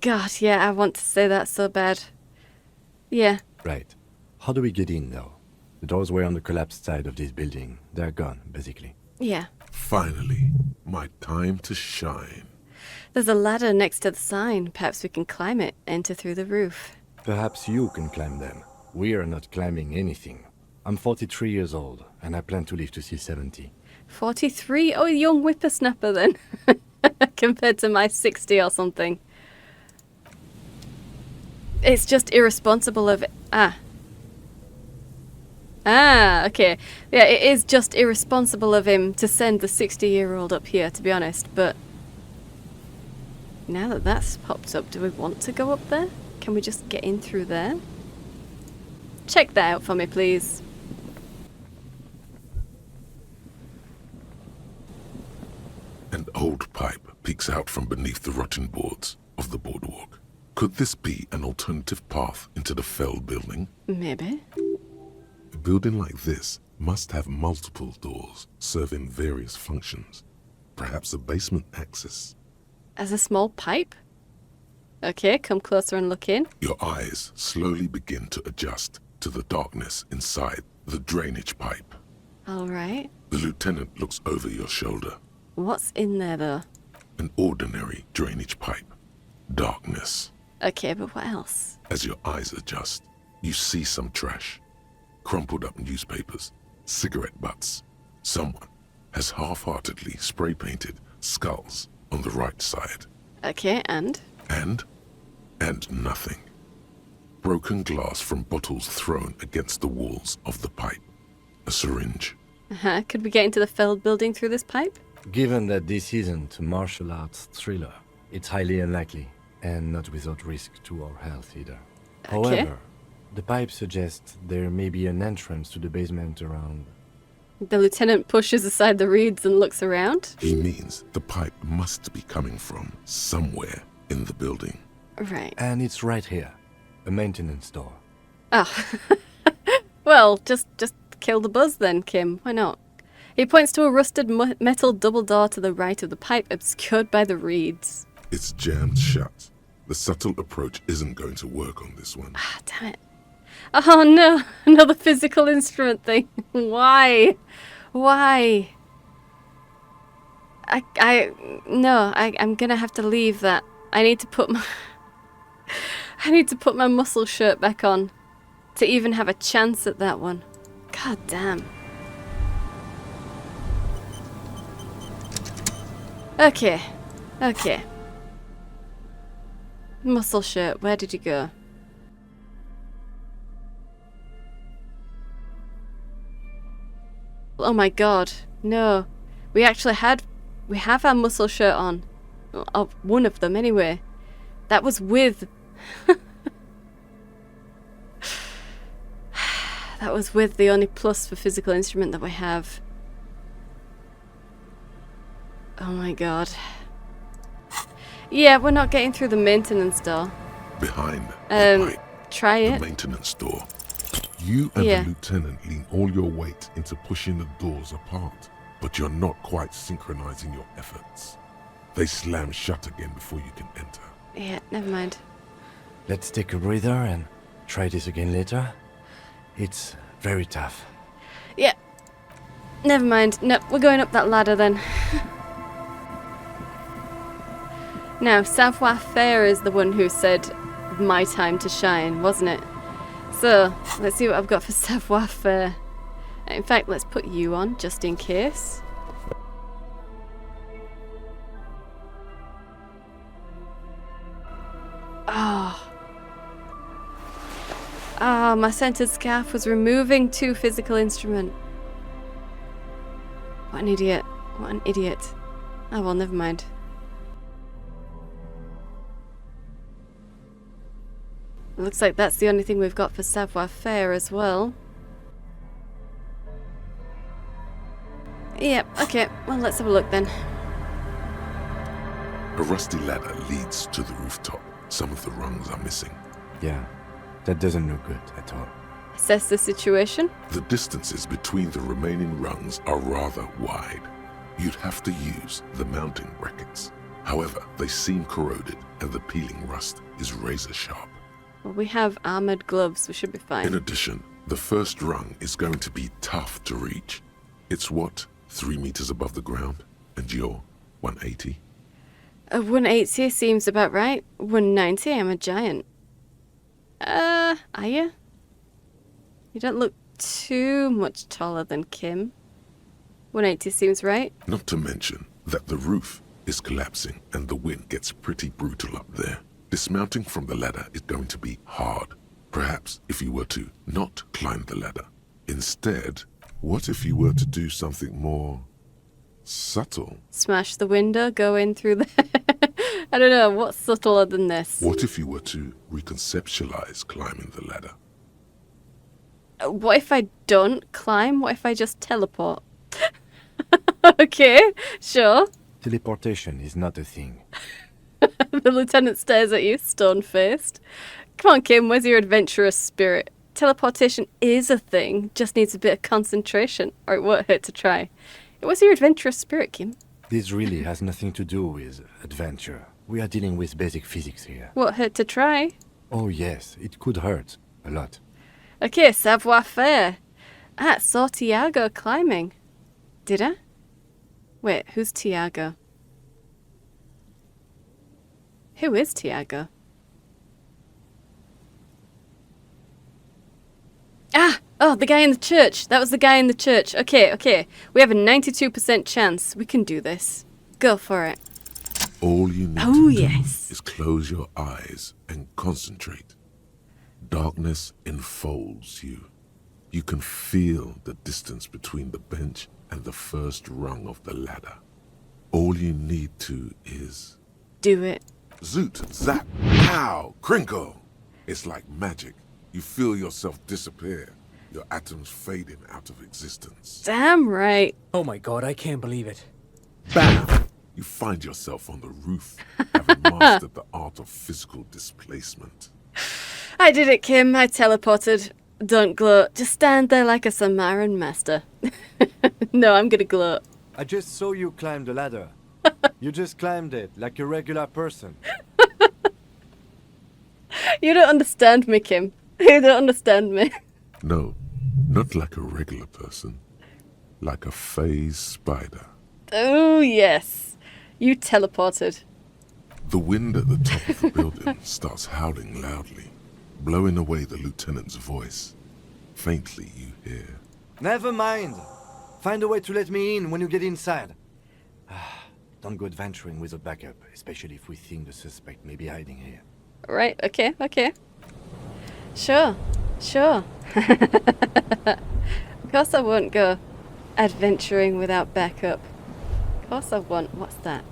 God, yeah, I want to say that so bad. Yeah. Right. How do we get in though? The doors were on the collapsed side of this building. They're gone, basically. Yeah. Finally, my time to shine. There's a ladder next to the sign. Perhaps we can climb it, enter through the roof. Perhaps you can climb them. We are not climbing anything. I'm 43 years old, and I plan to live to see 70. 43? Oh, young whippersnapper then. Compared to my 60 or something. It's just irresponsible of... okay. Yeah, it is just irresponsible of him to send the 60-year-old up here, to be honest, but... Now that that's popped up, do we want to go up there? Can we just get in through there? Check that out for me, please. An old pipe peeks out from beneath the rotten boards of the boardwalk. Could this be an alternative path into the fell building? Maybe. A building like this must have multiple doors serving various functions. Perhaps a basement access. As a small pipe? Okay, come closer and look in. Your eyes slowly begin to adjust to the darkness inside the drainage pipe. Alright. The lieutenant looks over your shoulder. What's in there, though? An ordinary drainage pipe. Darkness. Okay, but what else? As your eyes adjust, you see some trash. Crumpled up newspapers, cigarette butts. Someone has half-heartedly spray-painted skulls on the right side. Okay, and? And nothing. Broken glass from bottles thrown against the walls of the pipe. A syringe. Could we get into the Feld building through this pipe? Given that this isn't a martial arts thriller, it's highly unlikely, and not without risk to our health either. However, the pipe suggests there may be an entrance to the basement around. The lieutenant pushes aside the reeds and looks around. He means the pipe must be coming from somewhere in the building. Right. And it's right here. A maintenance door. Oh. Well, just kill the buzz then, Kim. Why not? He points to a rusted metal double door to the right of the pipe, obscured by the reeds. It's jammed shut. The subtle approach isn't going to work on this one. Ah, damn it. Oh no, another physical instrument thing. Why? Why? I'm gonna have to leave that. I need to put my muscle shirt back on to even have a chance at that one. God damn. Okay. Muscle shirt, where did you go? Oh my god, no. We have our muscle shirt on. Oh, one of them anyway. That was with... That was with the only plus for physical instrument that we have. Oh my god. Yeah, we're not getting through the maintenance door. Behind the pipe, Try the it. maintenance door. You and the lieutenant lean all your weight into pushing the doors apart, but you're not quite synchronizing your efforts. They slam shut again before you can enter. Yeah, never mind. Let's take a breather and try this again later. It's very tough. Yeah. Never mind. No, we're going up that ladder then. Now, Savoir Faire is the one who said, my time to shine, wasn't it? So, let's see what I've got for Savoir Faire. In fact, let's put you on, just in case. My scented scarf was removing 2 physical instrument. What an idiot. What an idiot. Oh well, never mind. Looks like that's the only thing we've got for Savoir Faire as well. Yep, okay. Well, let's have a look then. A rusty ladder leads to the rooftop. Some of the rungs are missing. Yeah, that doesn't look good at all. Assess the situation. The distances between the remaining rungs are rather wide. You'd have to use the mounting brackets. However, they seem corroded and the peeling rust is razor sharp. Well, we have armored gloves. We should be fine. In addition, the first rung is going to be tough to reach. It's what, 3 meters above the ground? And you're 180? 180 seems about right. 190, I'm a giant. Are you? You don't look too much taller than Kim. 180 seems right. Not to mention that the roof is collapsing and the wind gets pretty brutal up there. Dismounting from the ladder is going to be hard. Perhaps if you were to not climb the ladder. Instead, what if you were to do something more subtle? Smash the window, go in through the... I don't know, what's subtler than this? What if you were to reconceptualize climbing the ladder? What if I don't climb? What if I just teleport? Okay, sure. Teleportation is not a thing. The lieutenant stares at you, stone-faced. Come on, Kim, where's your adventurous spirit? Teleportation is a thing, just needs a bit of concentration, or it won't hurt to try. Where's your adventurous spirit, Kim? This really has nothing to do with adventure. We are dealing with basic physics here. Won't hurt to try. Oh yes, it could hurt. A lot. Okay, savoir faire. Saw Tiago climbing. Did I? Wait, who's Tiago? Who is Tiago? Oh, the guy in the church. That was the guy in the church. Okay. We have a 92% chance. We can do this. Go for it. All you need to do is close your eyes and concentrate. Darkness enfolds you. You can feel the distance between the bench and the first rung of the ladder. All you need to is... Do it. Zoot, zap, pow, crinkle. It's like magic. You feel yourself disappear, your atoms fading out of existence. Damn right. Oh my god, I can't believe it. Bam! You find yourself on the roof, having mastered the art of physical displacement. I did it, Kim. I teleported. Don't gloat. Just stand there like a Samaran master. No, I'm gonna gloat. I just saw you climb the ladder. You just climbed it like a regular person. You don't understand me, Kim. You don't understand me. No, not like a regular person. Like a phase spider. Oh, yes. You teleported. The wind at the top of the building starts howling loudly, blowing away the lieutenant's voice. Faintly you hear, Never mind. Find a way to let me in when you get inside. Don't go adventuring without backup, especially if we think the suspect may be hiding here. Right, okay. Sure. Of course I won't go adventuring without backup. Of course I won't. What's that?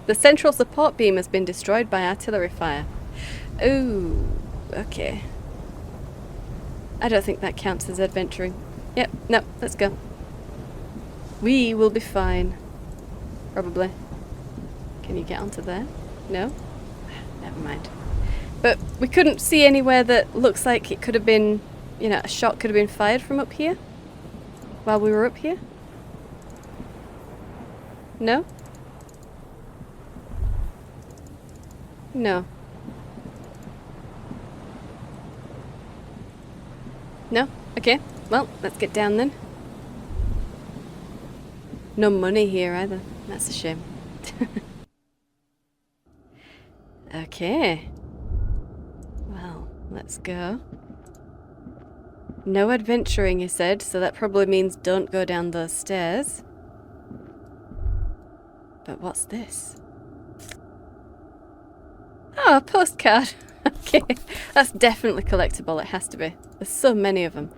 The central support beam has been destroyed by artillery fire. Ooh, okay. I don't think that counts as adventuring. Yep, no, let's go. We will be fine. Probably. Can you get onto there? No? Never mind. But we couldn't see anywhere that looks like it could have been, you know, a shot could have been fired from up here? While we were up here? No? No. No? Okay. Well, let's get down then. No money here either. That's a shame. Okay. Well, let's go. No adventuring, you said, so that probably means don't go down those stairs. But what's this? Oh, a postcard. Okay, that's definitely collectible. It has to be. There's so many of them.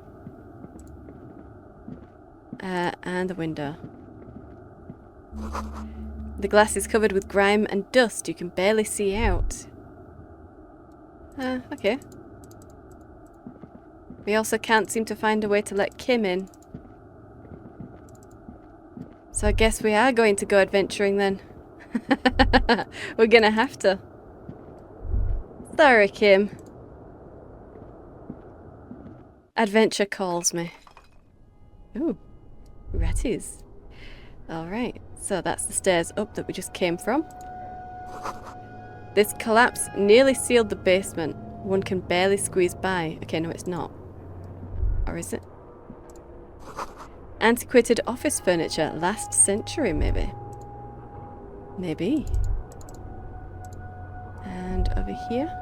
And the window. The glass is covered with grime and dust. You can barely see out. Okay. We also can't seem to find a way to let Kim in. So I guess we are going to go adventuring then. We're gonna have to. Sorry, Kim. Adventure calls me. Ooh, ratties. Alright, so that's the stairs up that we just came from. This collapse nearly sealed the basement. One can barely squeeze by. Okay, no, it's not. Or is it? Antiquated office furniture. Last century, maybe. Maybe. And over here.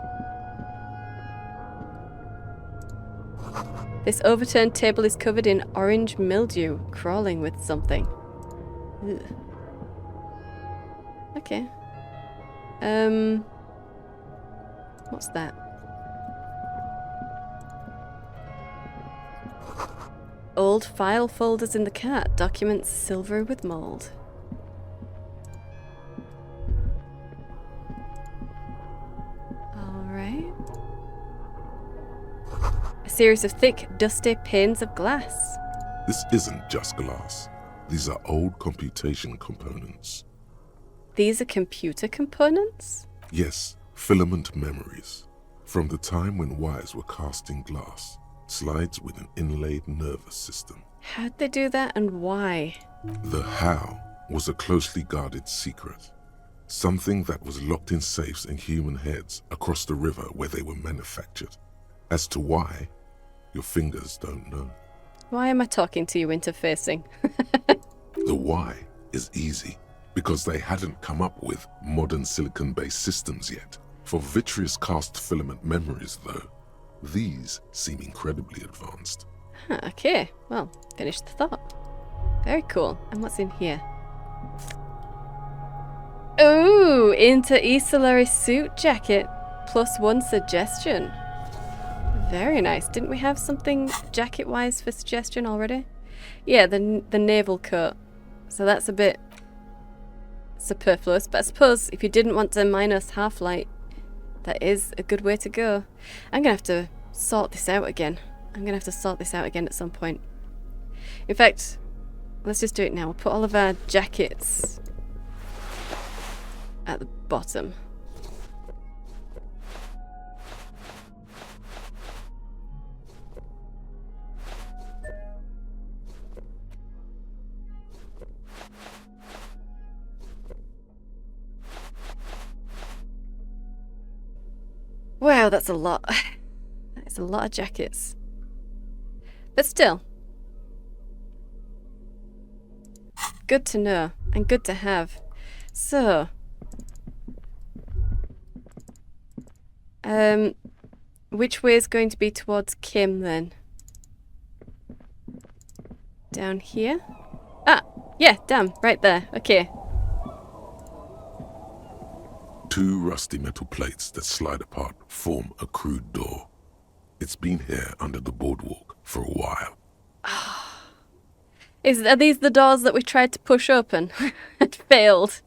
This overturned table is covered in orange mildew, crawling with something. Ugh. Okay. What's that? Old file folders in the cart. Documents silvery with mold. Alright. A series of thick, dusty panes of glass. This isn't just glass. These are old computation components. These are computer components? Yes, filament memories. From the time when wires were cast in glass, slides with an inlaid nervous system. How'd they do that and why? The how was a closely guarded secret. Something that was locked in safes in human heads across the river where they were manufactured. As to why, your fingers don't know. Why am I talking to you interfacing? The why is easy, because they hadn't come up with modern silicon-based systems yet. For vitreous cast filament memories, though, these seem incredibly advanced. Huh, okay, well, finish the thought. Very cool. And what's in here? Ooh, interstellary suit jacket. +1 suggestion. Very nice. Didn't we have something jacket-wise for suggestion already? Yeah, the naval coat. So that's a bit superfluous, but I suppose if you didn't want to minus half-light, that is a good way to go. I'm gonna have to sort this out again. At some point. In fact, let's just do it now. We'll put all of our jackets at the bottom. Wow, that's a lot. That's a lot of jackets. But still. Good to know, and good to have. So. Which way is going to be towards Kim, then? Down here? Ah, yeah, damn, right there. Okay. 2 rusty metal plates that slide apart form a crude door. It's been here under the boardwalk for a while. Are these the doors that we tried to push open and failed?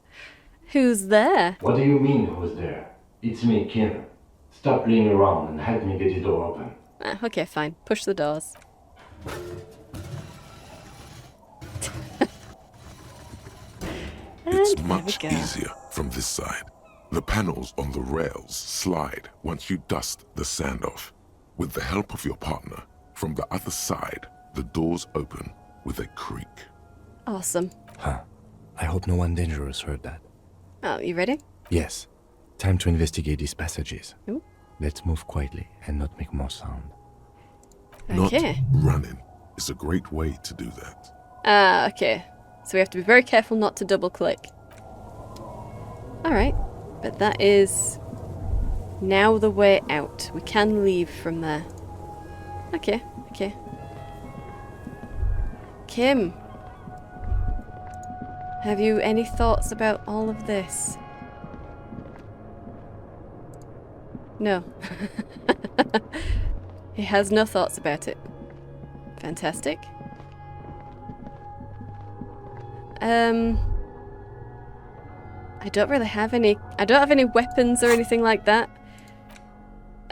Who's there? What do you mean, who's there? It's me, Kim. Stop playing around and help me get the door open. Okay, fine. Push the doors. It's much easier from this side. The panels on the rails slide once you dust the sand off. With the help of your partner, from the other side, the doors open with a creak. Awesome. Huh. I hope no one dangerous heard that. Oh, you ready? Yes. Time to investigate these passages. Ooh. Let's move quietly and not make more sound. Okay. Not running is a great way to do that. Okay. So we have to be very careful not to double click. Alright. But that is now the way out. We can leave from there. Okay. Kim. Have you any thoughts about all of this? No. He has no thoughts about it. Fantastic. I don't really have any. I don't have any weapons or anything like that.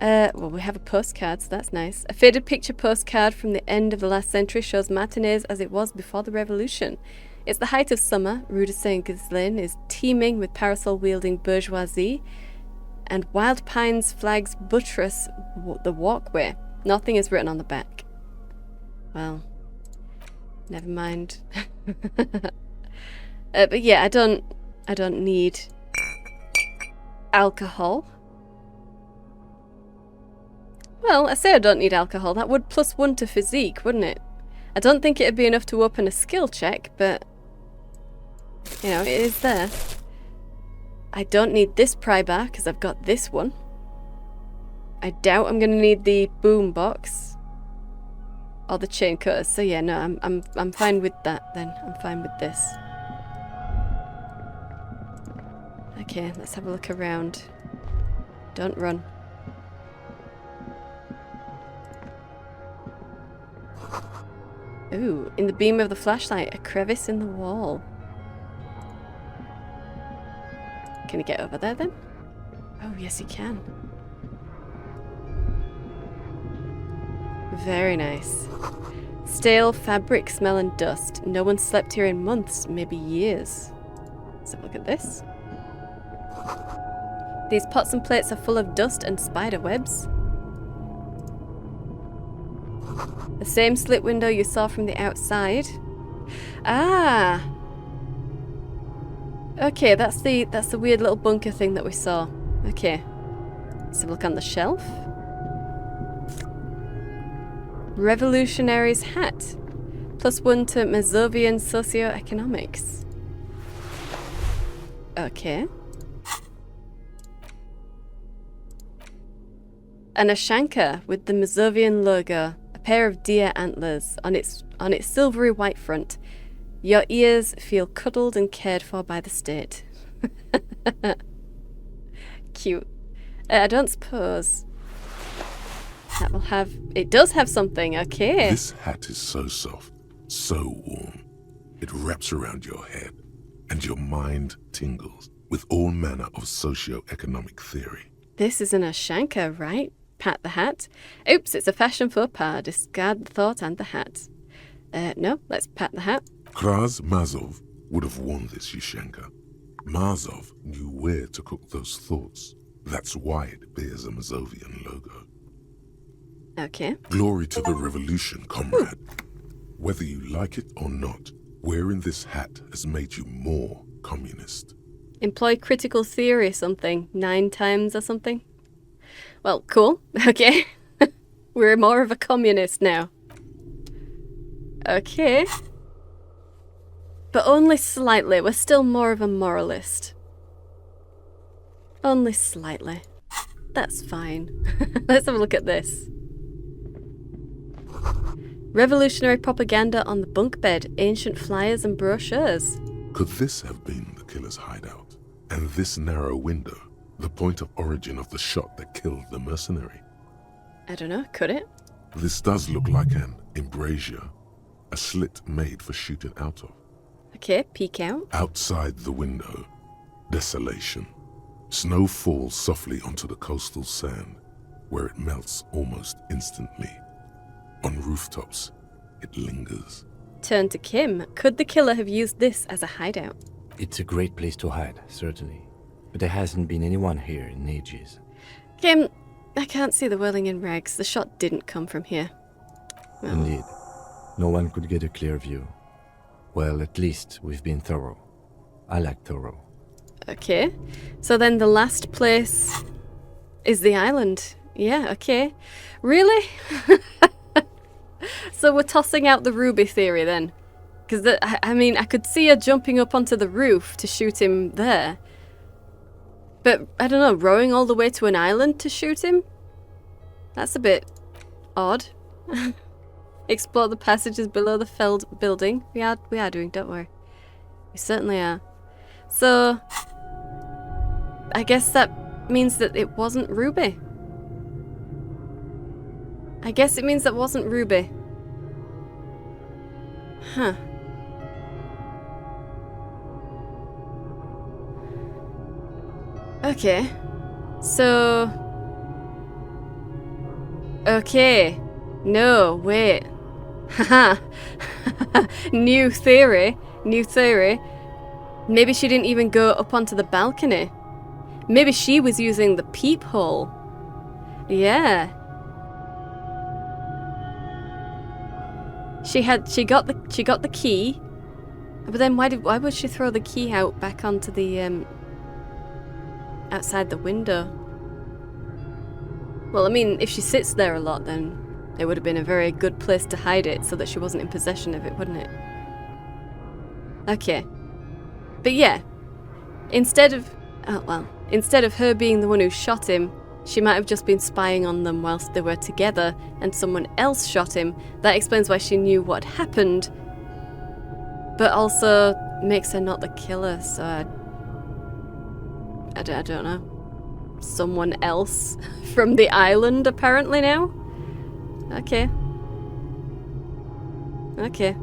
Well, we have a postcard, so that's nice. A faded picture postcard from the end of the last century shows Martinez as it was before the revolution. It's the height of summer. Rue de Saint-Ghislain is teeming with parasol-wielding bourgeoisie, and wild pines flags buttress the walkway. Nothing is written on the back. Well, never mind. But yeah, I don't need alcohol. Well, I say I don't need alcohol. That would +1 to physique, wouldn't it? I don't think it'd be enough to open a skill check, but you know, it is there. I don't need this pry bar because I've got this one. I doubt I'm gonna need the boom box or the chain cutters. So yeah, no, I'm fine with that then. I'm fine with this. Okay, let's have a look around. Don't run. Ooh, in the beam of the flashlight, a crevice in the wall. Can you get over there then? Oh, yes you can. Very nice. Stale fabric, smell and dust. No one slept here in months, maybe years. Let's have a look at this. These pots and plates are full of dust and spider webs. The same slit window you saw from the outside. Ah! Okay, that's the weird little bunker thing that we saw. Okay. Let's have a look on the shelf. Revolutionary's hat. +1 to Mazovian socioeconomics. Okay. An Ashanka with the Mazovian logo. A pair of deer antlers on its silvery white front. Your ears feel cuddled and cared for by the state. Cute. I don't suppose that will have... It does have something, okay. This hat is so soft, so warm. It wraps around your head, and your mind tingles with all manner of socio-economic theory. This isn't a shanker, right? Pat the hat. Oops, it's a fashion faux pas. Discard the thought and the hat. No, let's pat the hat. Kraz Mazov would have worn this Yushenka. Mazov knew where to cook those thoughts. That's why it bears a Mazovian logo. Okay. Glory to the revolution, comrade. Whether you like it or not, wearing this hat has made you more communist. Employ critical theory something 9 times or something. Well, cool. Okay. We're more of a communist now. Okay. But only slightly. We're still more of a moralist. Only slightly. That's fine. Let's have a look at this. Revolutionary propaganda on the bunk bed, ancient flyers and brochures. Could this have been the killer's hideout? And this narrow window, the point of origin of the shot that killed the mercenary? I don't know, could it? This does look like an embrasure, a slit made for shooting out of. Okay, peek out. Outside the window, desolation. Snow falls softly onto the coastal sand, where it melts almost instantly. On rooftops, it lingers. Turn to Kim. Could the killer have used this as a hideout? It's a great place to hide, certainly. But there hasn't been anyone here in ages. Kim, I can't see the whirling in rags. The shot didn't come from here. Well, Indeed. No one could get a clear view. Well, at least we've been thorough. I like thorough. okay. So then the last place is the island. Yeah, okay. Really? So we're tossing out the Ruby theory then? Because, I mean, I could see her jumping up onto the roof to shoot him there. But, I don't know, rowing all the way to an island to shoot him? That's a bit odd. Explore the passages below the felled building. We are doing, don't worry. We certainly are. So, I guess that means that it wasn't Ruby. I guess it means that wasn't Ruby. Huh. Okay. So... Okay. No, wait. Haha. New theory. New theory. Maybe she didn't even go up onto the balcony. Maybe she was using the peephole. Yeah. She got the key. But then why would she throw the key out back onto the outside the window? Well, I mean, if she sits there a lot, then it would have been a very good place to hide it so that she wasn't in possession of it, wouldn't it? Okay. But yeah, instead of her being the one who shot him, she might have just been spying on them whilst they were together and someone else shot him. That explains why she knew what happened, but also makes her not the killer, so I don't know. Someone else from the island, apparently, now? Okay. Okay.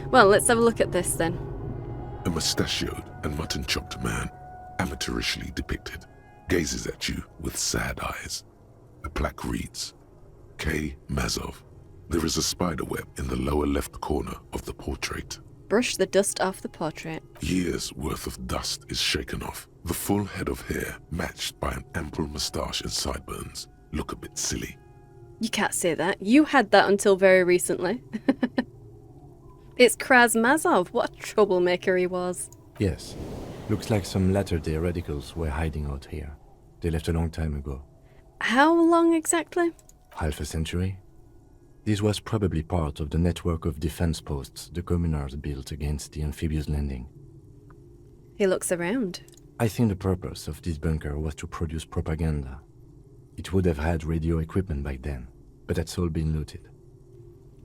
Well, let's have a look at this, then. A mustachioed and mutton-chopped man, amateurishly depicted, gazes at you with sad eyes. A plaque reads, K. Mazov. There is a spiderweb in the lower left corner of the portrait. Brush the dust off the portrait. Years' worth of dust is shaken off. The full head of hair, matched by an ample moustache and sideburns, look a bit silly. You can't say that. You had that until very recently. It's Kraz Mazov. What a troublemaker he was. Yes. Looks like some latter-day radicals were hiding out here. They left a long time ago. How long exactly? Half a century? This was probably part of the network of defense posts the communards built against the amphibious landing. He looks around. I think the purpose of this bunker was to produce propaganda. It would have had radio equipment back then, but that's all been looted.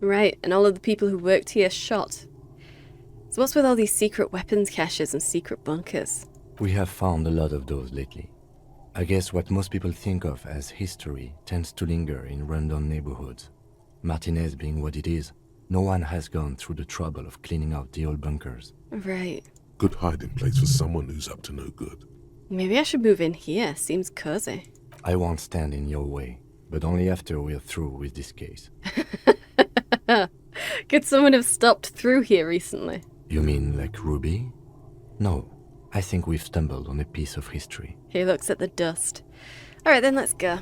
Right, and all of the people who worked here shot. So what's with all these secret weapons caches and secret bunkers? We have found a lot of those lately. I guess what most people think of as history tends to linger in rundown neighborhoods. Martinez being what it is, no one has gone through the trouble of cleaning out the old bunkers. Right. Good hiding place for someone who's up to no good. Maybe I should move in here. Seems cozy. I won't stand in your way, but only after we're through with this case. Could someone have stopped through here recently? You mean like Ruby? No, I think we've stumbled on a piece of history. He looks at the dust. Alright then, let's go.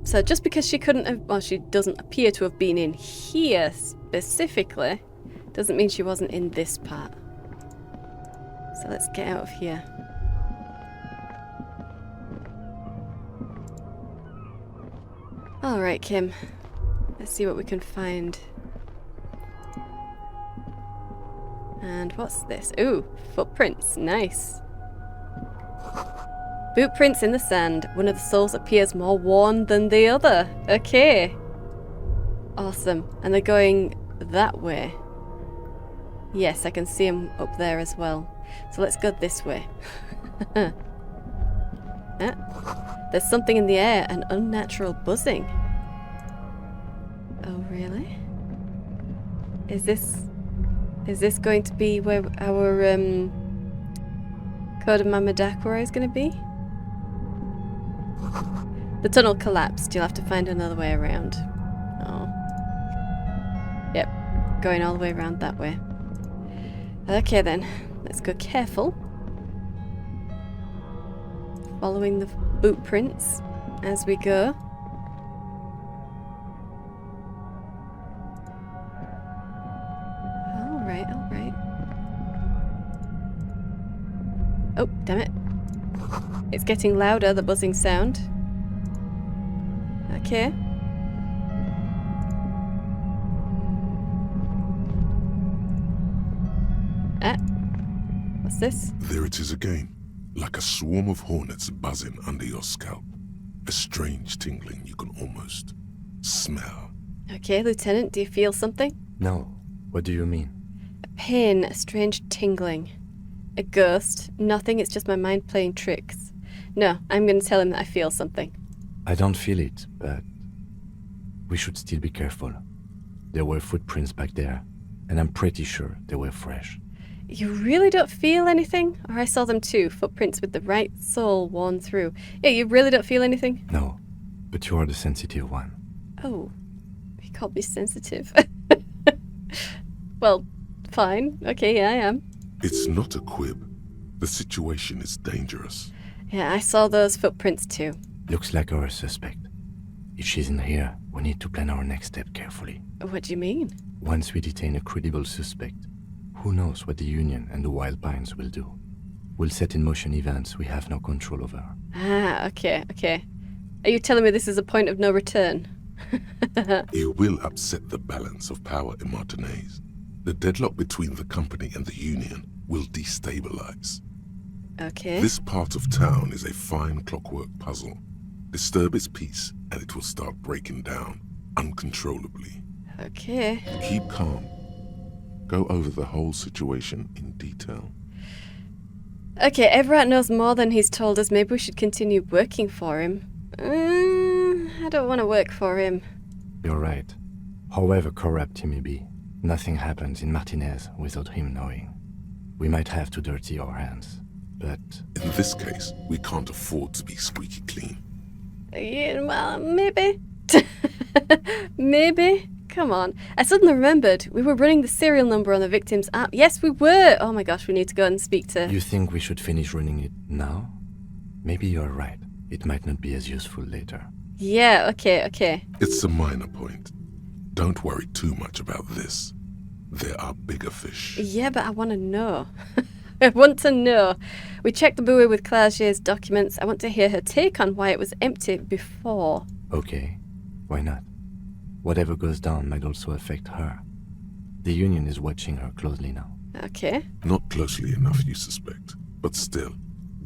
So just because she couldn't have, well, she doesn't appear to have been in here specifically, doesn't mean she wasn't in this part. So let's get out of here. Alright, Kim. Let's see what we can find. And what's this? Ooh, footprints. Nice. Boot prints in the sand. One of the soles appears more worn than the other. Okay. Awesome. And they're going that way. Yes, I can see them up there as well. So let's go this way. There's something in the air, an unnatural buzzing. Oh, really? Is this going to be where our Code of Mamadakura is going to be? The tunnel collapsed. You'll have to find another way around. Oh. Yep. Going all the way around that way. Okay then. Let's go careful. Following the boot prints as we go. Alright, alright. Oh, damn it. It's getting louder, the buzzing sound. Okay. What's this? There it is again, like a swarm of hornets buzzing under your scalp. A strange tingling you can almost smell. Okay, Lieutenant, do you feel something? No. What do you mean? A pain, a strange tingling. A ghost? Nothing, it's just my mind playing tricks. No, I'm going to tell him that I feel something. I don't feel it, but we should still be careful. There were footprints back there, and I'm pretty sure they were fresh. You really don't feel anything? Or I saw them too, footprints with the right sole worn through. Yeah, you really don't feel anything? No, but you are the sensitive one. Oh, he called me sensitive. Well, fine. Okay, yeah, I am. It's not a quib. The situation is dangerous. Yeah, I saw those footprints too. Looks like our suspect. If she's in here, we need to plan our next step carefully. What do you mean? Once we detain a credible suspect, who knows what the Union and the Wild Pines will do? We'll set in motion events we have no control over. Ah, okay, okay. Are you telling me this is a point of no return? You will upset the balance of power in Martinez. The deadlock between the company and the Union will destabilize. Okay. This part of town is a fine clockwork puzzle. Disturb its peace and it will start breaking down uncontrollably. Okay. Keep calm. Go over the whole situation in detail. Okay, Everett knows more than he's told us. Maybe we should continue working for him. I don't want to work for him. You're right. However corrupt he may be, nothing happens in Martinez without him knowing. We might have to dirty our hands, but... In this case, we can't afford to be squeaky clean. Yeah, well, maybe. Maybe. Come on. I suddenly remembered we were running the serial number on the victim's app. Yes, we were. Oh my gosh, we need to go and speak to... You think we should finish running it now? Maybe you're right. It might not be as useful later. Yeah, okay, okay. It's a minor point. Don't worry too much about this. There are bigger fish. Yeah, but I want to know. I want to know. We checked the buoy with Clerget's documents. I want to hear her take on why it was empty before. Okay, why not? Whatever goes down might also affect her. The Union is watching her closely now. Okay. Not closely enough, you suspect. But still,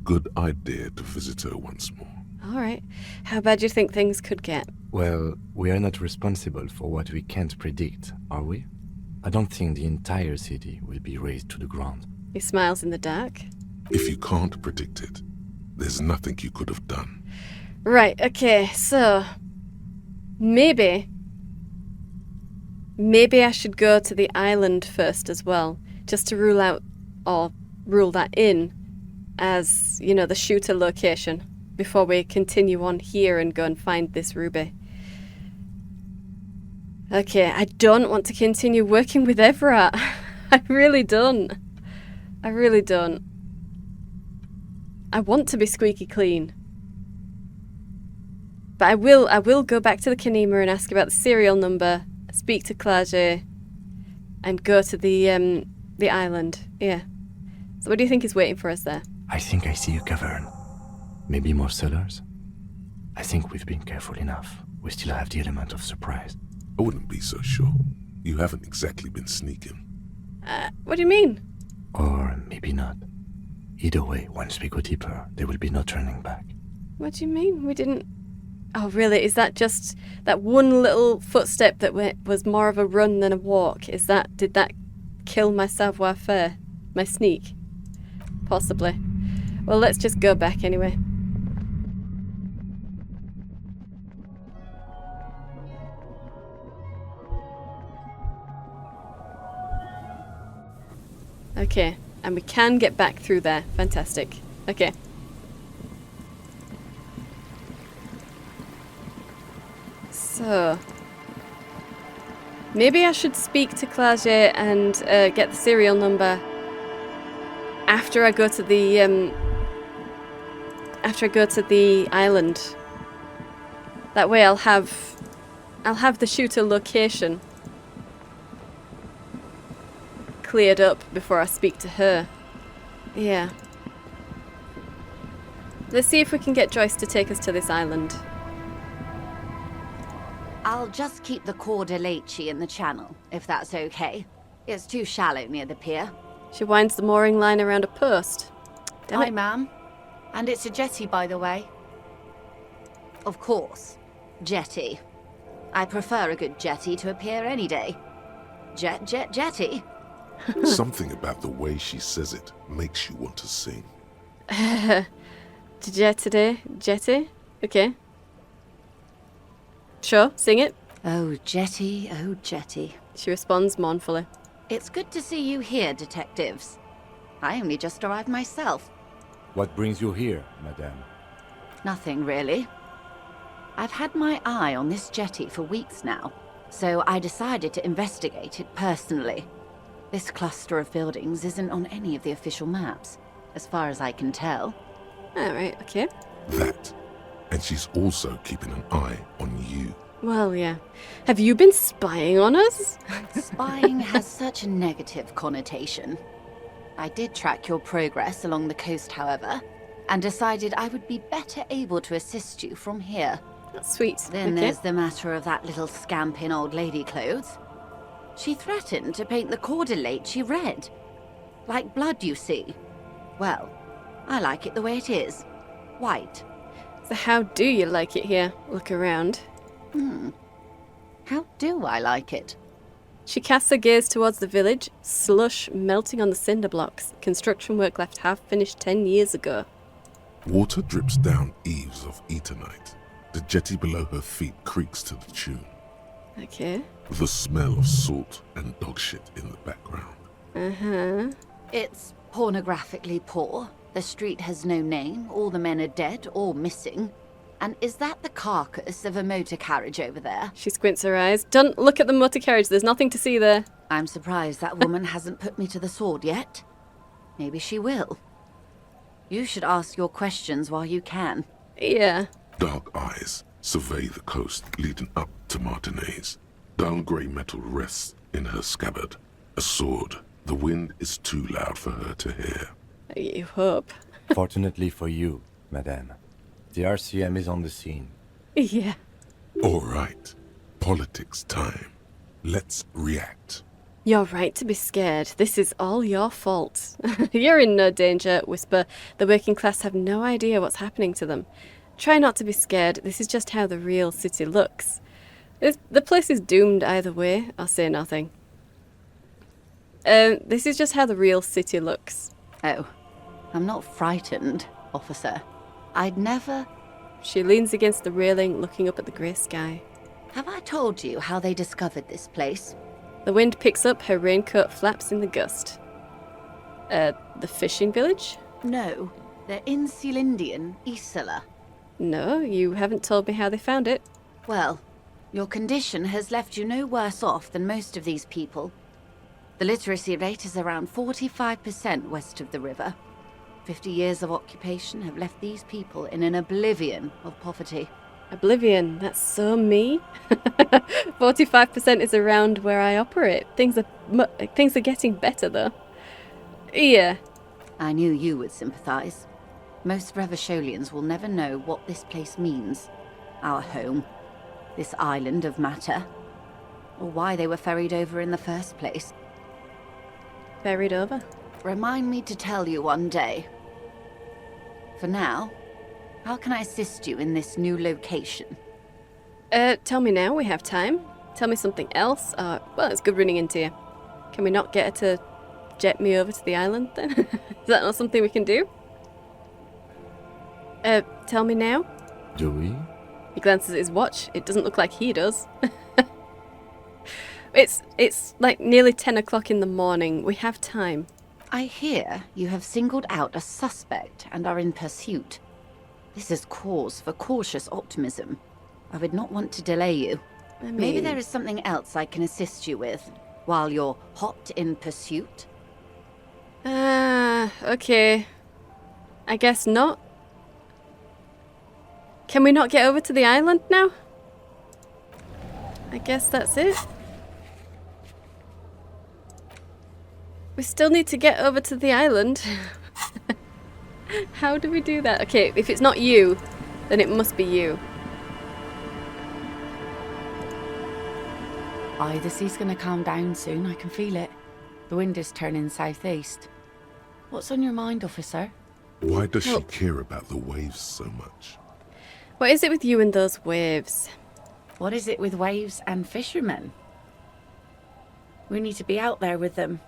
good idea to visit her once more. All right. How bad do you think things could get? Well, we are not responsible for what we can't predict, are we? I don't think the entire city will be razed to the ground. He smiles in the dark. If you can't predict it, there's nothing you could have done. Right, okay, so maybe I should go to the island first as well, just to rule out or rule that in as, you know, the shooter location before we continue on here and go and find this ruby. Okay, I don't want to continue working with Everett. I really don't. I really don't. I want to be squeaky clean. But I will go back to the Kanema and ask about the serial number, speak to Clerget, and go to the island. Yeah. So what do you think is waiting for us there? I think I see a cavern. Maybe more cellars? I think we've been careful enough. We still have the element of surprise. I wouldn't be so sure. You haven't exactly been sneaking. What do you mean? Or maybe not. Either way, once we go deeper, there will be no turning back. What do you mean? We didn't... Oh, really? Is that just that one little footstep that was more of a run than a walk? Did that kill my savoir-faire? My sneak? Possibly. Well, let's just go back anyway. Okay, and we can get back through there. Fantastic. Okay. So, maybe I should speak to Clerget and get the serial number after I go to the island. That way, I'll have the shooter location cleared up before I speak to her. Yeah. Let's see if we can get Joyce to take us to this island. I'll just keep the Corda Lacey in the channel, if that's okay. It's too shallow near the pier. She winds the mooring line around a post. Damn Hi, it. ma'am. And it's a jetty, by the way. Of course. Jetty. I prefer a good jetty to a pier any day. Jetty? Something about the way she says it makes you want to sing. Jetty? Okay. Sure, sing it. Oh, jetty, oh, jetty. She responds mournfully. It's good to see you here, detectives. I only just arrived myself. What brings you here, madame? Nothing, really. I've had my eye on this jetty for weeks now, so I decided to investigate it personally. This cluster of buildings isn't on any of the official maps, as far as I can tell. Alright, okay. That. And she's also keeping an eye on you. Well, yeah. Have you been spying on us? Spying has such a negative connotation. I did track your progress along the coast, however, and decided I would be better able to assist you from here. That's sweet. Then okay. there's the matter of that little scamp in old lady clothes. She threatened to paint the cordelate she read. Like blood, you see. Well, I like it the way it is. White. So how do you like it here? Look around. How do I like it? She casts her gaze towards the village, slush melting on the cinder blocks. Construction work left half finished 10 years ago. Water drips down eaves of eternite. The jetty below her feet creaks to the tune. Okay. The smell of salt and dog shit in the background. Uh-huh. It's pornographically poor. The street has no name, all the men are dead or missing. And is that the carcass of a motor carriage over there? She squints her eyes. Don't look at the motor carriage, there's nothing to see there. I'm surprised that woman hasn't put me to the sword yet. Maybe she will. You should ask your questions while you can. Yeah. Dark eyes survey the coast leading up to Martinez. Dull grey metal rests in her scabbard. A sword. The wind is too loud for her to hear. You hope. Fortunately for you, madame, the RCM is on the scene. Yeah. All right. Politics time. Let's react. You're right to be scared. This is all your fault. You're in no danger, Whisper. The working class have no idea what's happening to them. Try not to be scared. This is just how the real city looks. The place is doomed either way. I'll say nothing. This is just how the real city looks. Oh, I'm not frightened, officer. I'd never... She leans against the railing, looking up at the grey sky. Have I told you how they discovered this place? The wind picks up, her raincoat flaps in the gust. The fishing village? No, they're in Sealindian, Isla. No, you haven't told me how they found it. Well, your condition has left you no worse off than most of these people. The literacy rate is around 45% west of the river. 50 years of occupation have left these people in an oblivion of poverty. Oblivion, that's so me. 45% is around where I operate. Things are getting better, though. Yeah. I knew you would sympathize. Most Revacholians will never know what this place means. Our home. This island of matter. Or why they were ferried over in the first place. Ferried over? Remind me to tell you one day. For now, how can I assist you in this new location? Tell me now, we have time. Tell me something else. Well, it's good running into you. Can we not get her to jet me over to the island, then? Is that not something we can do? Tell me now? Do we? He glances at his watch. It doesn't look like he does. It's like nearly 10 o'clock in the morning. We have time. I hear you have singled out a suspect and are in pursuit. This is cause for cautious optimism. I would not want to delay you. Maybe there is something else I can assist you with while you're hot in pursuit? Okay. I guess not. Can we not get over to the island now? I guess that's it. We still need to get over to the island. How do we do that? Okay, if it's not you, then it must be you. Aye, the sea's gonna calm down soon, I can feel it. The wind is turning southeast. What's on your mind, officer? Why does she care about the waves so much? What is it with you and those waves? What is it with waves and fishermen? We need to be out there with them,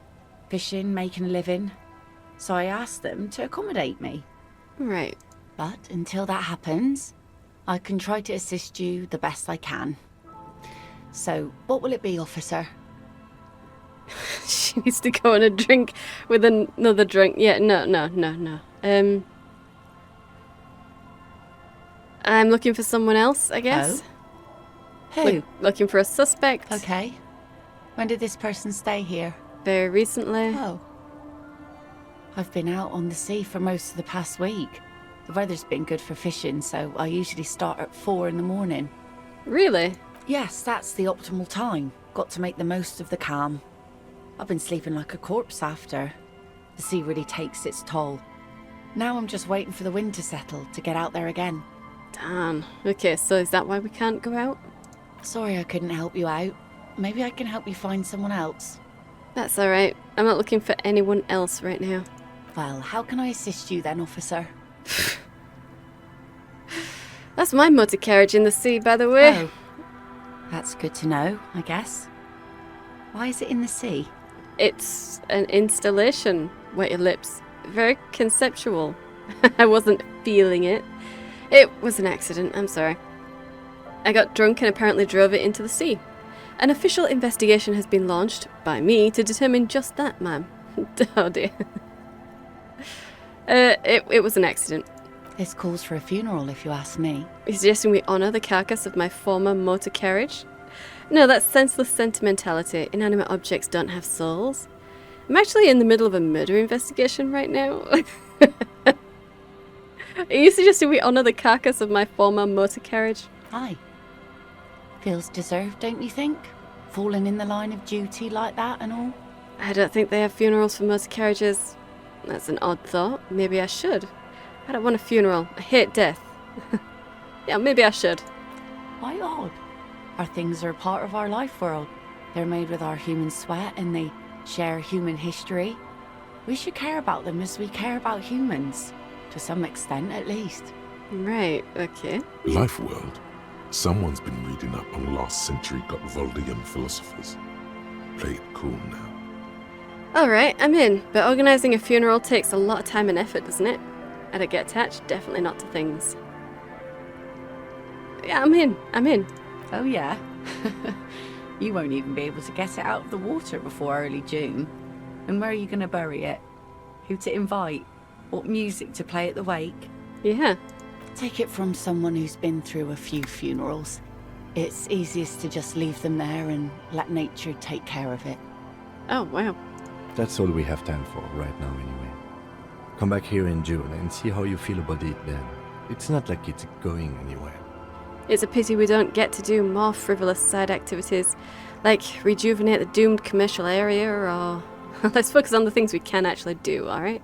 fishing, making a living. So I asked them to accommodate me. Right. But until that happens, I can try to assist you the best I can. So, what will it be, officer? She needs to go on a drink with another drink. Yeah, no. I'm looking for someone else, I guess. Oh? Who? Looking for a suspect. Okay. When did this person stay here? Very recently. Oh. I've been out on the sea for most of the past week. The weather's been good for fishing, so I usually start at 4 in the morning. Really? Yes, that's the optimal time. Got to make the most of the calm. I've been sleeping like a corpse after. The sea really takes its toll. Now I'm just waiting for the wind to settle to get out there again. Darn. Okay, so is that why we can't go out? Sorry I couldn't help you out. Maybe I can help you find someone else. That's alright. I'm not looking for anyone else right now. Well, how can I assist you then, officer? That's my motor carriage in the sea, by the way. Oh. That's good to know, I guess. Why is it in the sea? It's an installation. Wet your lips. Very conceptual. I wasn't feeling it. It was an accident, I'm sorry. I got drunk and apparently drove it into the sea. An official investigation has been launched, by me, to determine just that, ma'am. Oh dear. It was an accident. This calls for a funeral, if you ask me. You're suggesting we honour the carcass of my former motor carriage? No, that's senseless sentimentality. Inanimate objects don't have souls. I'm actually in the middle of a murder investigation right now. Are you suggesting we honour the carcass of my former motor carriage? Aye. Feels deserved, don't you think? Falling in the line of duty like that and all? I don't think they have funerals for motor carriages. That's an odd thought. Maybe I should. I don't want a funeral. I hate death. Yeah, maybe I should. Why odd? Our things are part of our life world. They're made with our human sweat and they share human history. We should care about them as we care about humans. To some extent, at least. Right, okay. Life world. Someone's been reading up on last century Gotvaldian philosophers. Play it cool now. Alright, I'm in. But organising a funeral takes a lot of time and effort, doesn't it? And I get attached? Definitely not to things. Yeah, I'm in. Oh, yeah? You won't even be able to get it out of the water before early June. And where are you going to bury it? Who to invite? What music to play at the wake? Yeah. Take it from someone who's been through a few funerals. It's easiest to just leave them there and let nature take care of it. Oh, wow. That's all we have time for right now anyway. Come back here in June and see how you feel about it then. It's not like it's going anywhere. It's a pity we don't get to do more frivolous side activities, like rejuvenate the doomed commercial area, or let's focus on the things we can actually do, alright?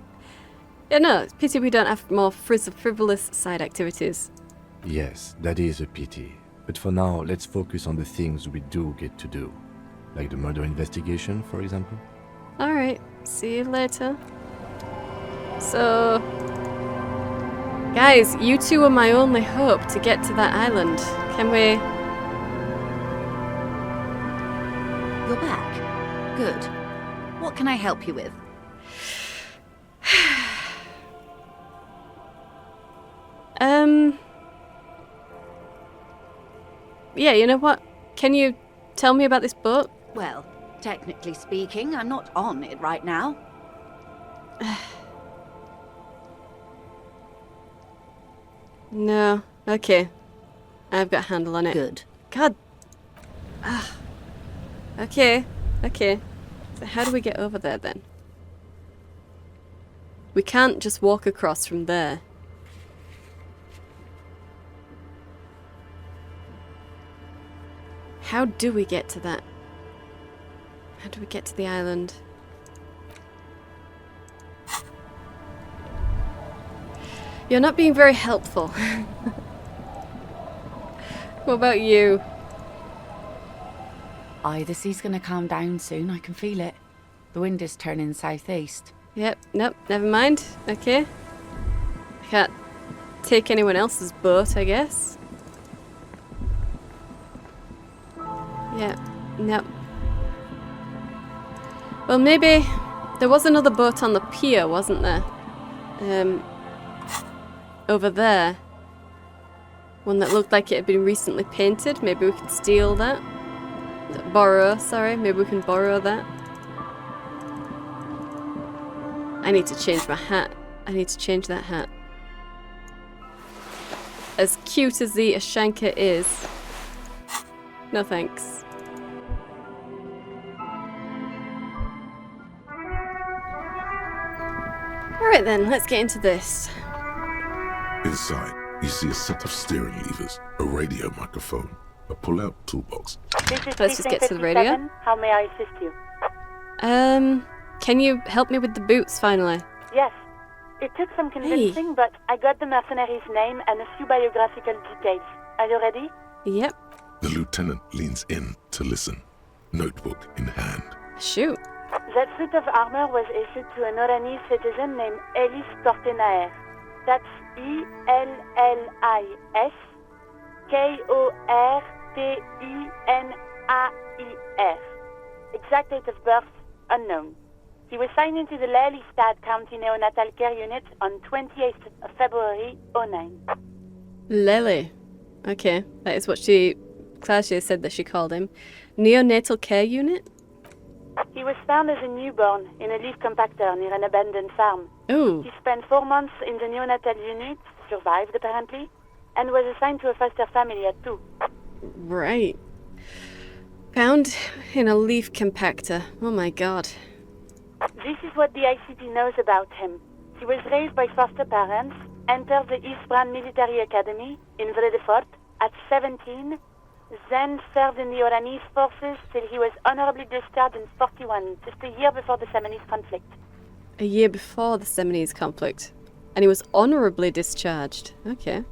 Yeah, no, it's a pity we don't have more frivolous side activities. Yes, that is a pity. But for now, let's focus on the things we do get to do. Like the murder investigation, for example. Alright, see you later. So... guys, you two are my only hope to get to that island. Can we... You're back. Good. What can I help you with? Yeah, you know what? Can you tell me about this boat? Well, technically speaking, I'm not on it right now. No. Okay. I've got a handle on it. Good. God. Okay. Okay. So how do we get over there then? We can't just walk across from there. How do we get to that? How do we get to the island? You're not being very helpful. What about you? Aye, the sea's gonna calm down soon, I can feel it. The wind is turning southeast. Yep, nope, never mind. Okay. I can't take anyone else's boat, I guess. Yeah, nope. Well, maybe there was another boat on the pier, wasn't there? Over there. One that looked like it had been recently painted. Maybe we could steal that. Borrow, sorry. Maybe we can borrow that. I need to change my hat. I need to change that hat. As cute as the Ashanka is. No thanks. Alright then, let's get into this. Inside, you see a set of steering levers, a radio microphone, a pull-out toolbox. Let's just get to the radio. How may I assist you? Can you help me with the boots finally? Yes. It took some convincing, but I got the mercenary's name and a few biographical details. Are you ready? Yep. The lieutenant leans in to listen, notebook in hand. Shoot. That suit of armor was issued to an Oranese citizen named Ellis Tortenaer. That's E-L-L-I-S K-O-R-T-E-N-A-I-R. Exact date of birth, unknown. He was signed into the Lelystad County Neonatal Care Unit on 28th of February, 09. Lely. Okay, that is what Claudia said that she called him. Neonatal Care Unit? He was found as a newborn in a leaf compactor near an abandoned farm. Ooh. He spent 4 months in the neonatal unit, survived apparently, and was assigned to a foster family at 2. Right. Found in a leaf compactor. Oh my god. This is what the ICP knows about him. He was raised by foster parents, entered the East Brand Military Academy in Vredefort at 17, then served in the Oranese forces till he was honorably discharged in 41, just a year before the Seminese conflict. A year before the Seminese conflict. And he was honorably discharged. Okay.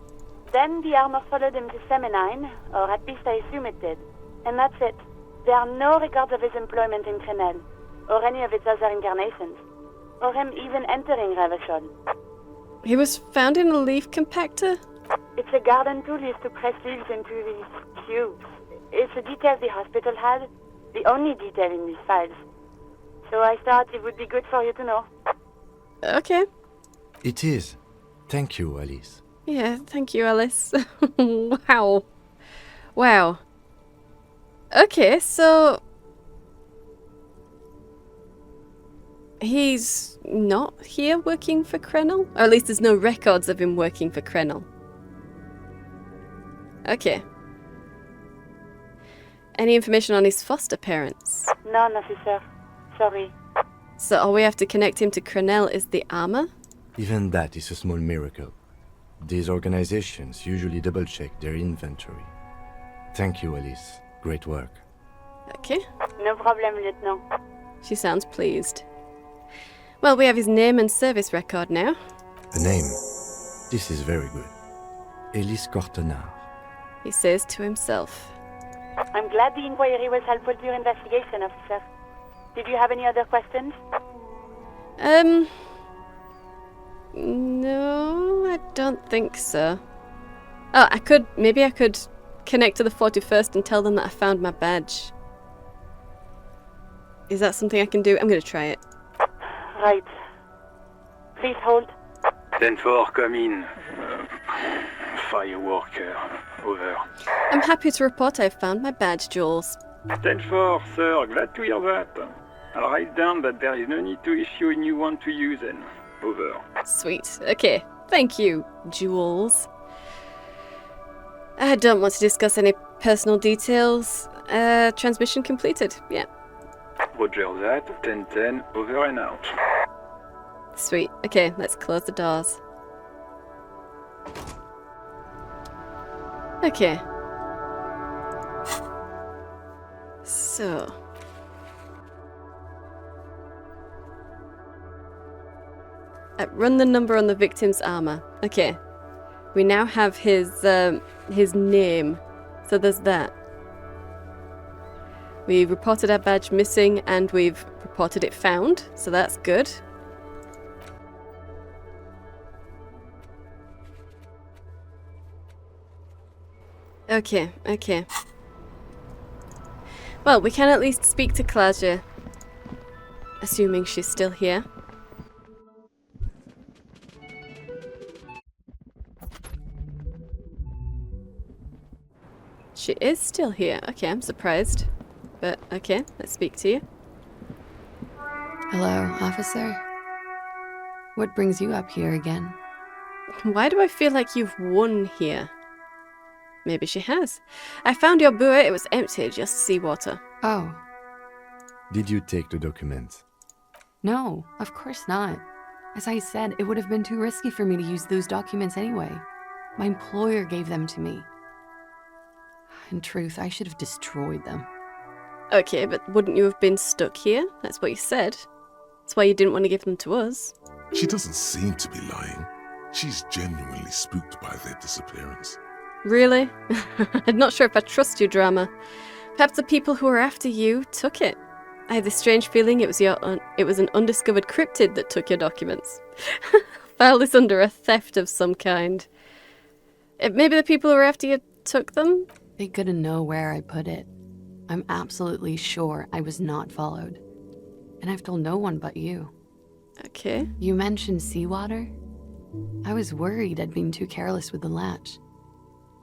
Then the armor followed him to Seminine, or at least I assume it did. And that's it. There are no records of his employment in Crenel, or any of its other incarnations, or him even entering Revachol. He was found in a leaf compactor? It's a garden tool used to press leaves into these cubes. It's a detail the hospital had, the only detail in these files. So I thought it would be good for you to know. Okay. It is. Thank you, Alice. Yeah, thank you, Alice. Wow. Wow. Okay, so... he's not here working for Krenel? Or at least there's no records of him working for Krenel. Okay. Any information on his foster parents? None, officer. Sorry. So all we have to connect him to Krenel is the armor? Even that is a small miracle. These organizations usually double-check their inventory. Thank you, Alice. Great work. Okay. No problem, Lieutenant. She sounds pleased. Well, we have his name and service record now. A name. This is very good. Elise Cortenard. He says to himself. I'm glad the inquiry was helpful to your investigation, officer. Did you have any other questions? No, I don't think so. Oh, maybe I could connect to the 41st and tell them that I found my badge. Is that something I can do? I'm gonna try it. Right. Please hold. 10-4, come in. Fireworker, over. I'm happy to report I've found my badge, Jules. 10-4, sir, glad to hear that. I'll write down that there is no need to issue a new one to you then. Over. Sweet. Okay. Thank you, Jules. I don't want to discuss any personal details. Transmission completed. Yeah. Roger that, 10-10, over and out. Sweet. Okay, let's close the doors. Okay. So... run the number on the victim's armor. Okay. We now have his name. So there's that. We reported our badge missing and we've reported it found. So that's good. Okay, okay. Well, we can at least speak to Claudia. Assuming she's still here. She is still here. Okay, I'm surprised. But, okay, let's speak to you. Hello, officer. What brings you up here again? Why do I feel like you've won here? Maybe she has. I found your buoy. It was empty, just seawater. Oh. Did you take the documents? No, of course not. As I said, it would have been too risky for me to use those documents anyway. My employer gave them to me. In truth, I should have destroyed them. Okay, but wouldn't you have been stuck here? That's what you said. That's why you didn't want to give them to us. She doesn't seem to be lying. She's genuinely spooked by their disappearance. Really? I'm not sure if I trust your drama. Perhaps the people who were after you took it. I have this strange feeling it was an undiscovered cryptid that took your documents. File this under a theft of some kind. Maybe the people who were after you took them? They couldn't know where I put it. I'm absolutely sure I was not followed. And I've told no one but you. Okay. You mentioned seawater? I was worried I'd been too careless with the latch.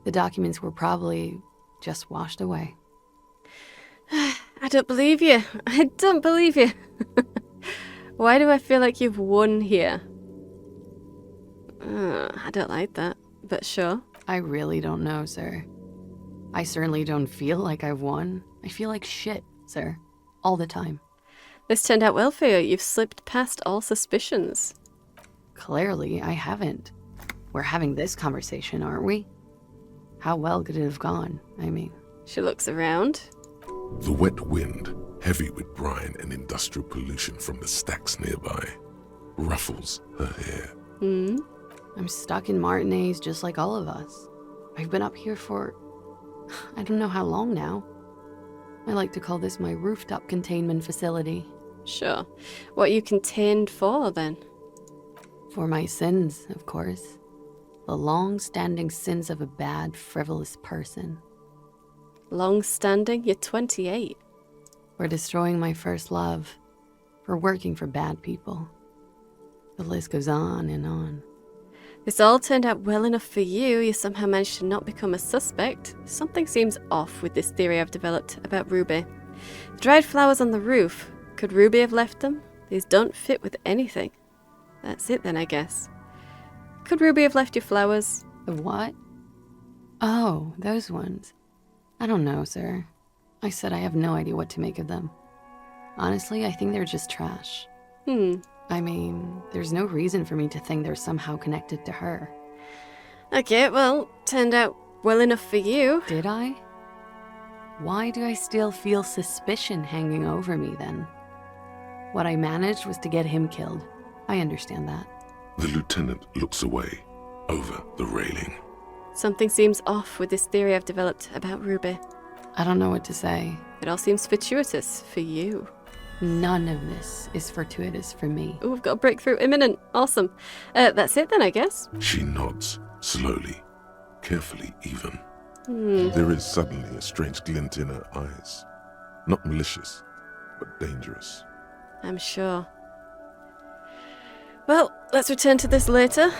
The documents were probably just washed away. I don't believe you. I don't believe you. Why do I feel like you've won here? I don't like that, but sure. I really don't know, sir. I certainly don't feel like I've won. I feel like shit, sir. All the time. This turned out well for you. You've slipped past all suspicions. Clearly, I haven't. We're having this conversation, aren't we? How well could it have gone, I mean? She looks around. The wet wind, heavy with brine and industrial pollution from the stacks nearby, ruffles her hair. I'm stuck in Martinez just like all of us. I've been up here for... I don't know how long now. I like to call this my rooftop containment facility. Sure. What are you contained for, then? For my sins, of course. The long-standing sins of a bad, frivolous person. Long-standing? You're 28. For destroying my first love. for working for bad people. The list goes on and on. This all turned out well enough for you. You somehow managed to not become a suspect. Something seems off with this theory I've developed about Ruby. Dried flowers on the roof. Could Ruby have left them? These don't fit with anything. That's it then, I guess. Could Ruby have left you flowers? The what? Oh, those ones. I don't know, sir. I said I have no idea what to make of them. Honestly, I think they're just trash. I mean, there's no reason for me to think they're somehow connected to her. Okay, well, turned out well enough for you. Did I? Why do I still feel suspicion hanging over me then? What I managed was to get him killed. I understand that. The lieutenant looks away, over the railing. Something seems off with this theory I've developed about Ruby. I don't know what to say. It all seems fortuitous for you. None of this is fortuitous for me. Oh, we've got a breakthrough imminent. Awesome. That's it then, I guess. She nods, slowly, carefully even. There is suddenly a strange glint in her eyes. Not malicious, but dangerous. I'm sure. Well, let's return to this later.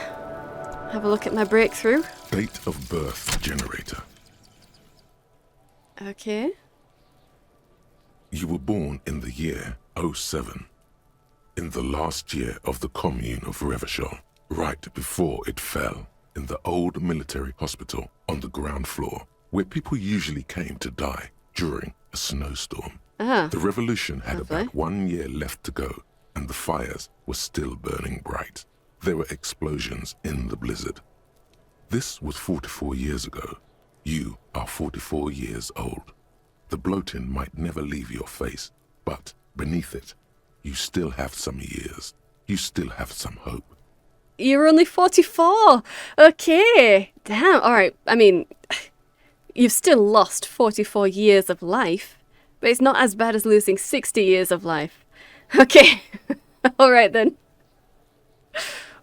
Have a look at my breakthrough. Date of birth generator. Okay. You were born in the year 07, in the last year of the commune of Revachol, right before it fell, in the old military hospital on the ground floor, where people usually came to die during a snowstorm. The revolution had lovely. about 1 year left to go, and the fires were still burning bright. There were explosions in the blizzard. This was 44 years ago. You are 44 years old. The bloating might never leave your face, but beneath it, you still have some years. You still have some hope. You're only 44. Okay. Damn. All right. I mean, you've still lost 44 years of life, but it's not as bad as losing 60 years of life. Okay. All right then.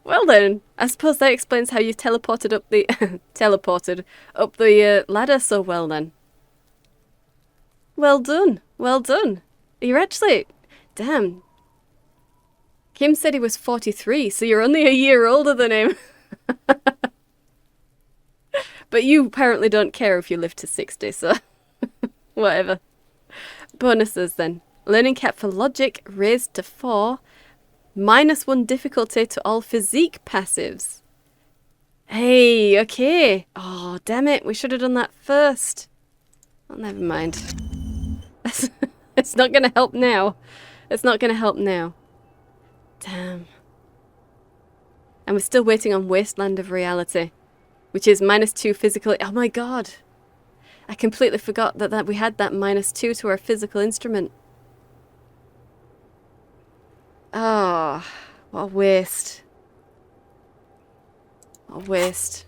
Well then, I suppose that explains how you teleported up the ladder so well then. Well done. Well done. You're actually... Damn. Kim said he was 43, so you're only a year older than him. But you apparently don't care if you live to 60, so... Whatever. Bonuses then. Learning cap for logic raised to 4. -1 difficulty to all physique passives. Hey, okay. Oh, damn it. We should have done that first. Oh, never mind. It's not going to help now. It's not going to help now. Damn. And we're still waiting on Wasteland of Reality, which is -2 physically. Oh my god. I completely forgot that we had that -2 to our physical instrument. Oh, what a waste. What a waste.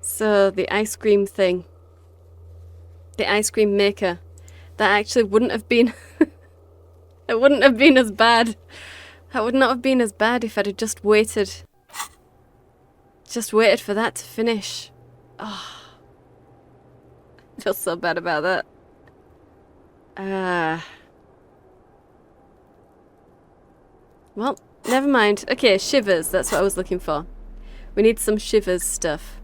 So, the ice cream thing. The ice cream maker. That actually wouldn't have been... It wouldn't have been as bad. That would not have been as bad if I'd have just waited. Just waited for that to finish. Oh. I feel so bad about that. Well, never mind. Okay, shivers. That's what I was looking for. We need some shivers stuff.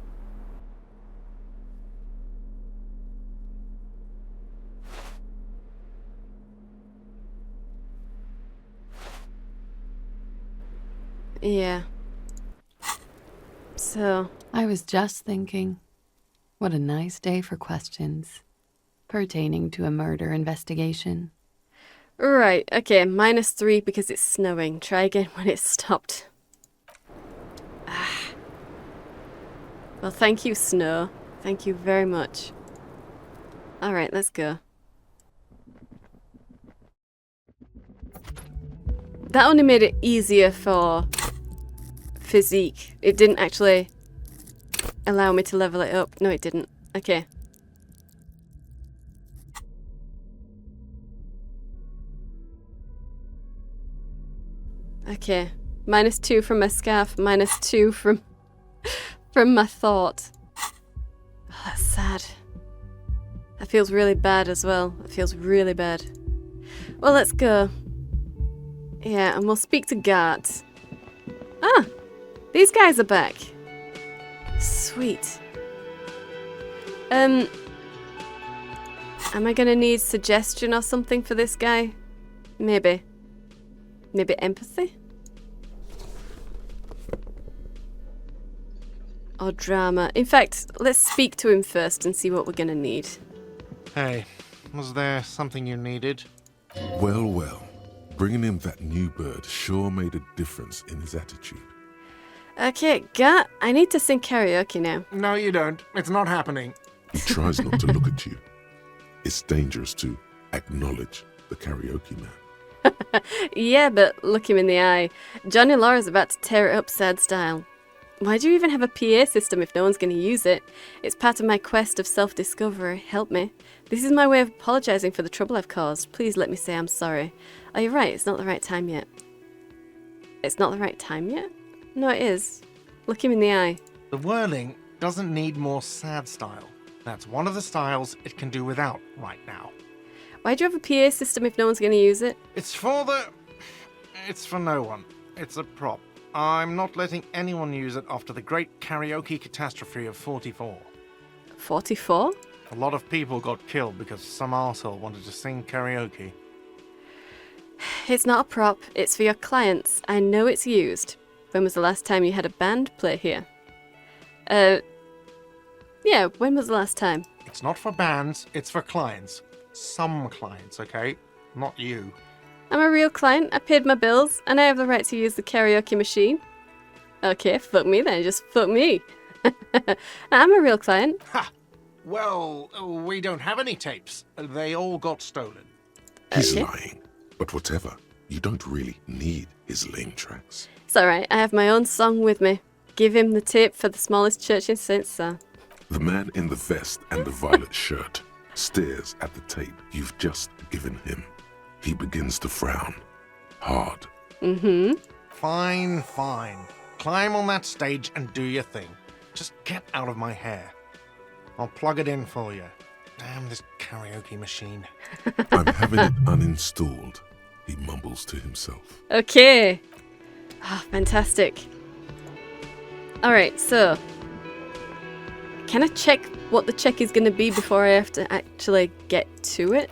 Yeah. So... I was just thinking, what a nice day for questions pertaining to a murder investigation. Right, okay, -3 because it's snowing. Try again when it's stopped. Well, thank you, snow. Thank you very much. Alright, let's go. That only made it easier for physique. It didn't actually allow me to level it up. No, it didn't. Okay. Okay. -2 from my scarf, -2 from my thought. Oh, that's sad. feels really bad as well. It feels really bad. Well, let's go. Yeah, and we'll speak to Gart. Ah! These guys are back. Sweet. Am I gonna need suggestion or something for this guy? Maybe. Maybe empathy? Or drama. In fact, let's speak to him first and see what we're gonna need. Hey, was there something you needed? Well, well. Bringing him that new bird sure made a difference in his attitude. Okay, Gart, I need to sing karaoke now. No, you don't. It's not happening. He tries not to look at you. It's dangerous to acknowledge the karaoke man. Yeah, but look him in the eye. Johnny Laura's about to tear it up sad style. Why do you even have a PA system if no one's going to use it? It's part of my quest of self-discovery. Help me. This is my way of apologising for the trouble I've caused. Please let me say I'm sorry. Oh, you're right. It's not the right time yet. It's not the right time yet? No, it is. Look him in the eye. The whirling doesn't need more sad style. That's one of the styles it can do without right now. Why do you have a PA system if no one's going to use it? It's for no one. It's a prop. I'm not letting anyone use it after the great karaoke catastrophe of 44. 44? A lot of people got killed because some arsehole wanted to sing karaoke. It's not a prop. It's for your clients. I know it's used. When was the last time you had a band play here? Yeah, when was the last time? It's not for bands, it's for clients. Some clients, okay? Not you. I'm a real client. I paid my bills, and I have the right to use the karaoke machine. Okay, fuck me then. Just fuck me. I'm a real client. Ha! Well, we don't have any tapes. They all got stolen. He's lying. But whatever, you don't really need his lame tracks. It's alright. I have my own song with me. Give him the tape for the smallest church in St. Sir. The man in the vest and the violet shirt stares at the tape you've just given him. He begins to frown. Hard. Mm-hmm. Fine, fine. Climb on that stage and do your thing. Just get out of my hair. I'll plug it in for you. Damn this karaoke machine. I'm having it uninstalled, he mumbles to himself. Okay. Ah, fantastic. Alright, so... Can I check what the check is going to be before I have to actually get to it?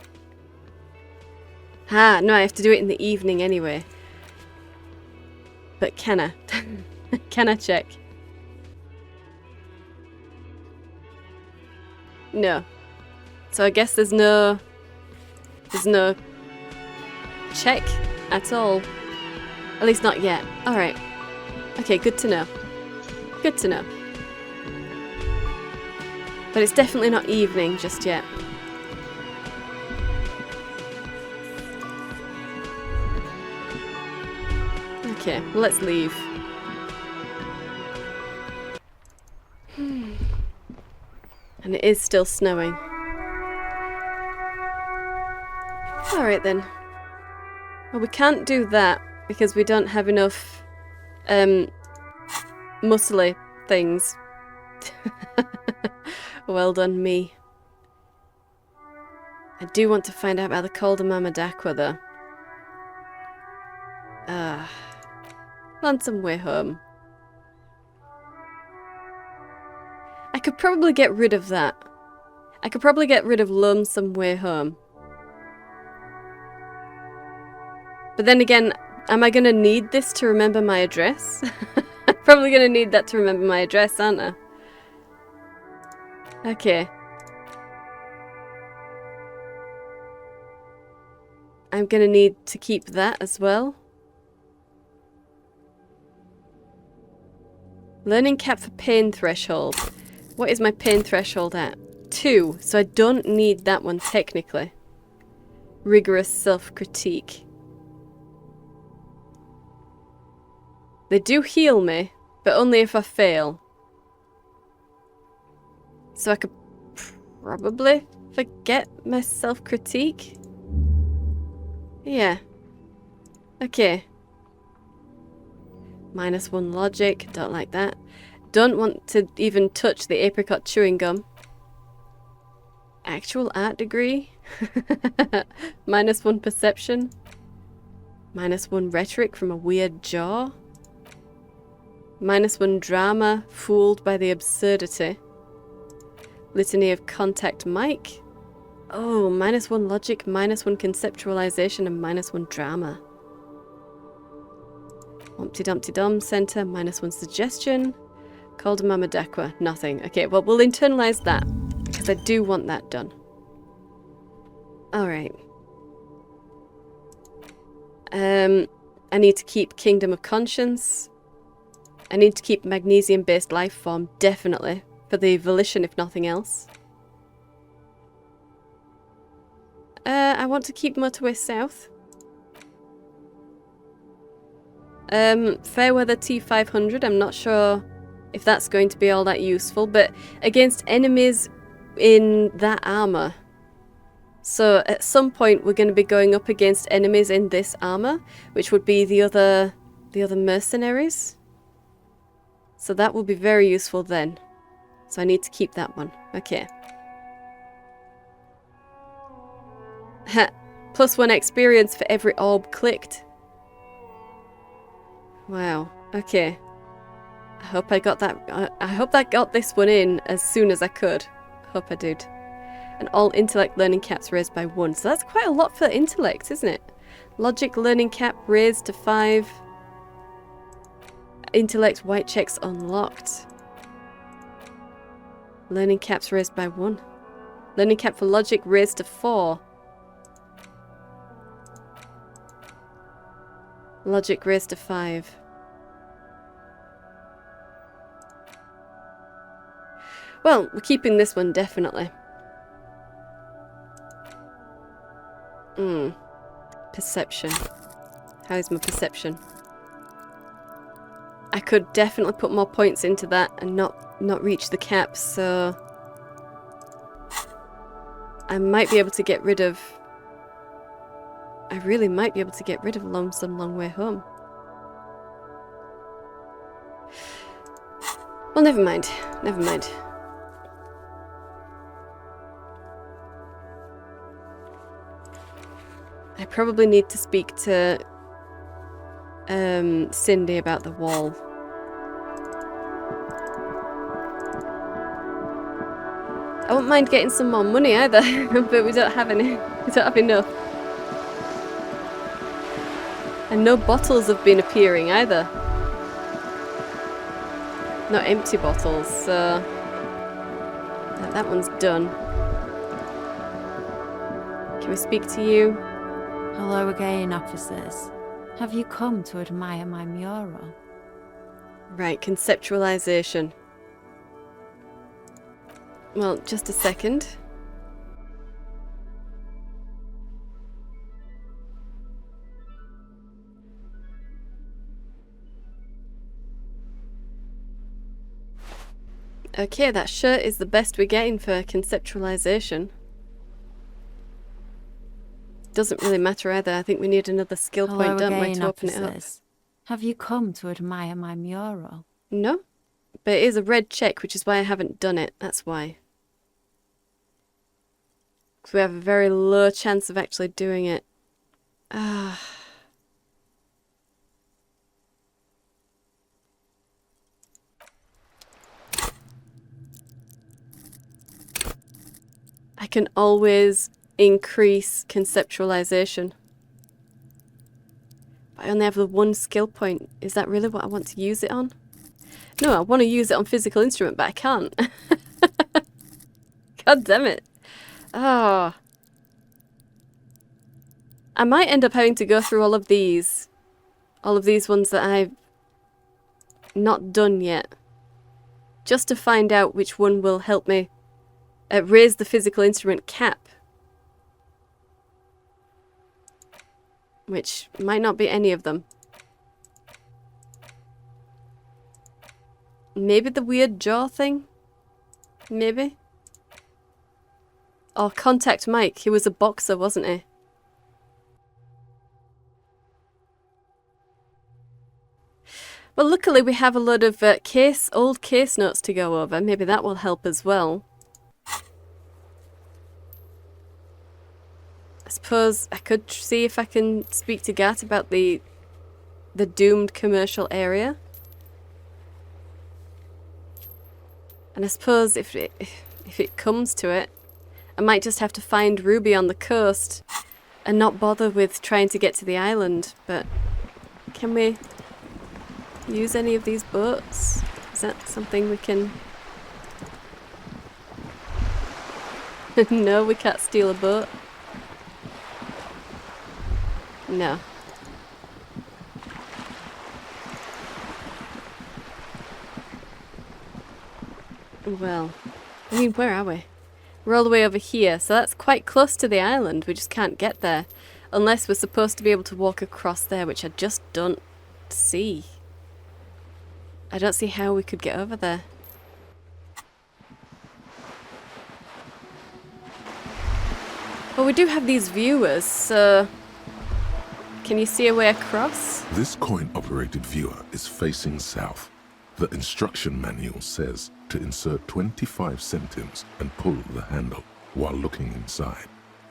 Ah, no, I have to do it in the evening anyway. But can I? Can I check? No. So I guess there's no check at all. At least not yet. Alright. Okay, good to know. Good to know. But it's definitely not evening just yet. Okay, well, let's leave. And it is still snowing. Alright then. Well, we can't do that because we don't have enough muscly things. Well done, me. I do want to find out about the Calder Mama Dakwa, though. On some way home. I could probably get rid of that. I could probably get rid of Lonesome Way Home. But then again, am I going to need this to remember my address? I'm probably going to need that to remember my address, aren't I? Okay. I'm going to need to keep that as well. Learning cap for pain threshold. What is my pain threshold at? 2, so I don't need that one technically. Rigorous self-critique. They do heal me, but only if I fail. So I could probably forget my self-critique. Yeah. Okay. -1 logic, don't like that. Don't want to even touch the apricot chewing gum. actual art degree. -1 perception. -1 rhetoric from a weird jaw. -1 drama, fooled by the absurdity. Litany of contact mic. Oh, -1 logic, -1 conceptualization, and -1 drama. Humpty Dumpty Dum Center, -1 suggestion. Calder Mama Dakwa, nothing. Okay, well, we'll internalize that, because I do want that done. Alright. I need to keep Kingdom of Conscience. I need to keep magnesium-based life form, definitely, for the volition if nothing else. I want to keep Motorway South. Fairweather T500, I'm not sure if that's going to be all that useful, but against enemies in that armor. So at some point we're going to be going up against enemies in this armor, which would be the other mercenaries. So that will be very useful then. So I need to keep that one. Okay. Ha! +1 experience for every orb clicked. Wow. Okay. I hope I got that. I hope I got this one in as soon as I could. Hope I did. And all intellect learning caps raised by 1. So that's quite a lot for intellect, isn't it? Logic learning cap raised to 5. Intellect white checks unlocked. Learning caps raised by 1. Learning cap for logic raised to 4. Logic raised to 5. Well, we're keeping this one definitely. Perception. How is my perception? I could definitely put more points into that and not reach the cap, so I might be able to get rid of... I really might be able to get rid of Lonesome Long Way Home. Well, never mind. Never mind. I probably need to speak to Cindy about the wall. I won't mind getting some more money either, but we don't have any. We don't have enough. And no bottles have been appearing either. No empty bottles, so that one's done. Can we speak to you? Hello again, officers. Have you come to admire my mural? Right, conceptualization. Well, just a second. Okay, that shirt is the best we're getting for conceptualization. Doesn't really matter either. I think we need another skill point, don't we, to open it up. Have you come to admire my mural? No, but it is a red check, which is why I haven't done it. That's why. Because we have a very low chance of actually doing it. Ah. I can always increase conceptualization. But I only have the 1 skill point. Is that really what I want to use it on? No, I want to use it on physical instrument, but I can't. God damn it. Oh. I might end up having to go through all of these ones that I've not done yet, just to find out which one will help me raise the physical instrument cap. Which might not be any of them. Maybe the weird jaw thing? Maybe? Or Contact Mike. He was a boxer, wasn't he? Well, luckily we have a lot of old case notes to go over. Maybe that will help as well. I suppose I could see if I can speak to Gat about the doomed commercial area. And I suppose if it comes to it, I might just have to find Ruby on the coast and not bother with trying to get to the island. But can we use any of these boats? Is that something we can... No, we can't steal a boat. No. Well, I mean, where are we? We're all the way over here, so that's quite close to the island. We just can't get there. Unless we're supposed to be able to walk across there, which I just don't see. I don't see how we could get over there. Well, we do have these viewers, so... Can you see a way across? This coin-operated viewer is facing south. The instruction manual says to insert 25 centimes and pull the handle while looking inside.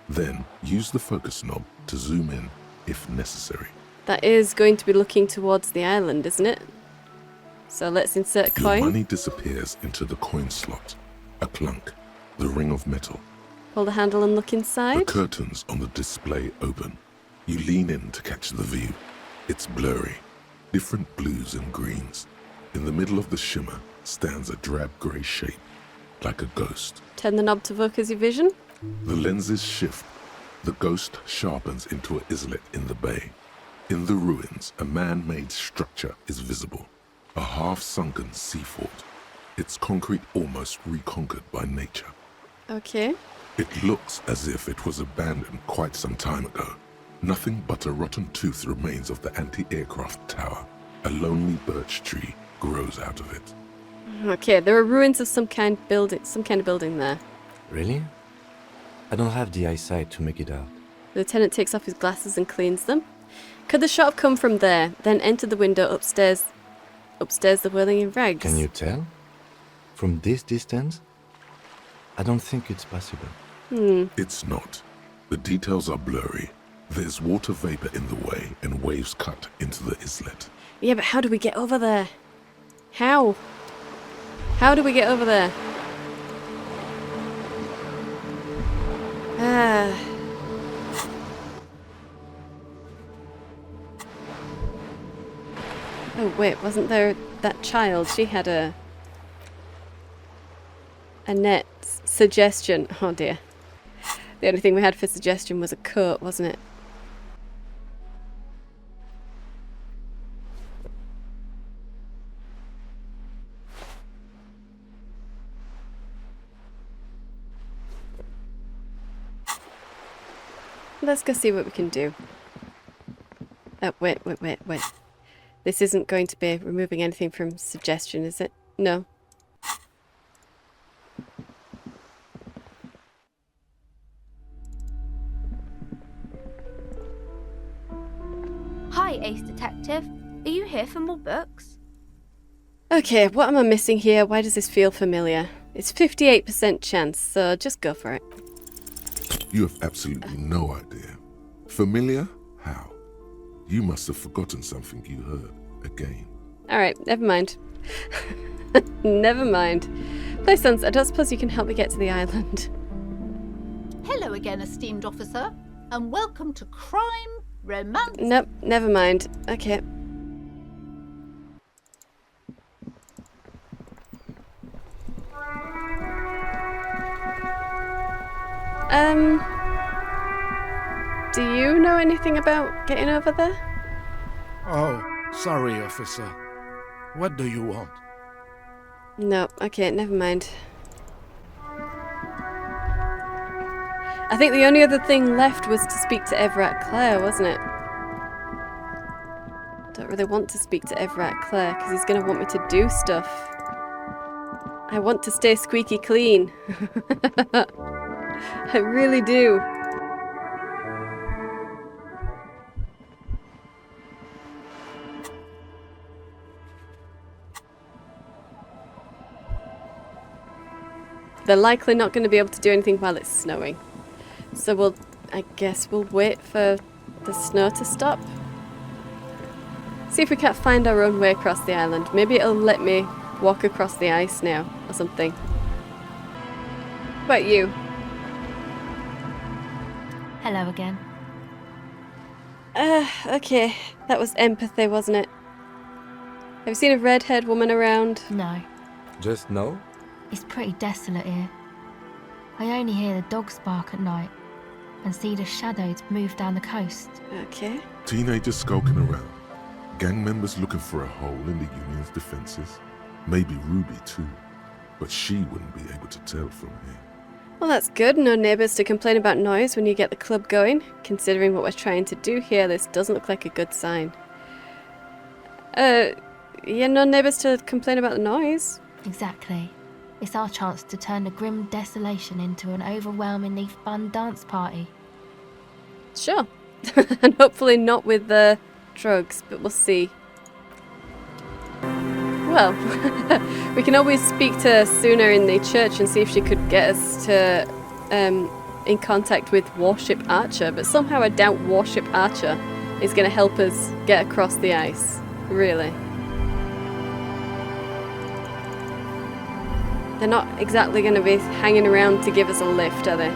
Then use the focus knob to zoom in if necessary. That is going to be looking towards the island, isn't it? So let's insert a coin. Your money disappears into the coin slot. A clunk. The ring of metal. Pull the handle and look The inside. curtains on the display open. You lean in to catch the view. It's blurry. Different blues and greens. In the middle of the shimmer stands a drab grey shape, like a ghost. Turn the knob to focus your vision. The lenses shift. The ghost sharpens into an islet in the bay. In the ruins, a man-made structure is visible. A half-sunken sea fort. Its concrete almost reconquered by nature. Okay. It looks as if it was abandoned quite some time ago. Nothing but a rotten tooth remains of the anti-aircraft tower. A lonely birch tree grows out of it. Okay, there are ruins of some kind of building there. Really? I don't have the eyesight to make it out. The lieutenant takes off his glasses and cleans them. Could the shot have come from there, then entered the window upstairs the whirling in rags? Can you tell? From this distance? I don't think it's possible. It's not. The details are blurry. There's water vapor in the way and waves cut into the islet. Yeah, but how do we get over there? How? How do we get over there? Oh wait, wasn't there that child? She had a net suggestion. Oh dear. The only thing we had for suggestion was a coat, wasn't it? Let's go see what we can do. Oh, wait. This isn't going to be removing anything from suggestion, is it? No. Hi, Ace Detective. Are you here for more books? Okay, what am I missing here? Why does this feel familiar? It's 58% chance, so just go for it. You have absolutely no idea. Familiar? How? You must have forgotten something you heard again. Alright, never mind. Never mind. Play Sons, I don't suppose you can help me get to the island. Hello again, esteemed officer, and welcome to Crime, Romance... Nope, never mind. Okay. Do you know anything about getting over there? Oh, sorry, officer. What do you want? No, okay, never mind. I think the only other thing left was to speak to Everett Clare, wasn't it? Don't really want to speak to Everett Clare because he's going to want me to do stuff. I want to stay squeaky clean. I really do. They're likely not going to be able to do anything while it's snowing. So we'll I guess we'll wait for the snow to stop. See if we can't find our own way across the island. Maybe it'll let me walk across the ice now, or something. What about you? Hello again. Okay. That was empathy, wasn't it? Have you seen a red-haired woman around? No. Just no? It's pretty desolate here. I only hear the dogs bark at night and see the shadows move down the coast. Okay. Teenagers skulking around. Gang members looking for a hole in the Union's defenses. Maybe Ruby too. But she wouldn't be able to tell from here. Well, that's good. No neighbours to complain about noise when you get the club going. Considering what we're trying to do here, this doesn't look like a good sign. Yeah, no neighbours to complain about the noise. Exactly. It's our chance to turn the grim desolation into an overwhelmingly fun dance party. Sure. And hopefully not with the drugs, but we'll see. Well, we can always speak to Suna in the church and see if she could get us to in contact with Warship Archer, but somehow I doubt Warship Archer is going to help us get across the ice. Really. They're not exactly going to be hanging around to give us a lift, are they?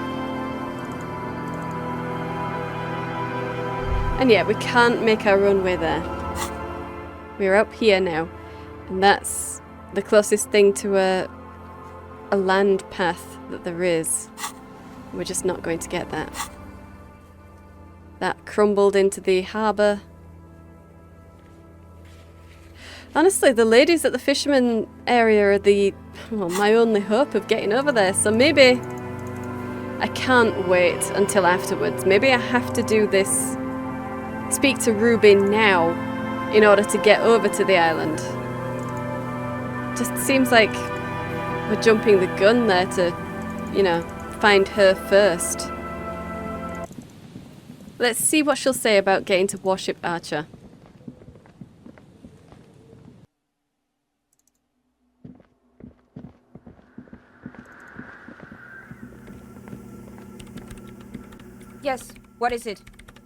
And yeah, we can't make our own way there. We're up here now. And that's the closest thing to a land path that there is. We're just not going to get that. That crumbled into the harbour. Honestly, the ladies at the fisherman area are my only hope of getting over there. So maybe I can't wait until afterwards. Maybe I have to do this, speak to Ruby now in order to get over to the island. Just seems like we're jumping the gun there to, you know, find her first. Let's see what she'll say about getting to Warship Archer. Yes, what is it?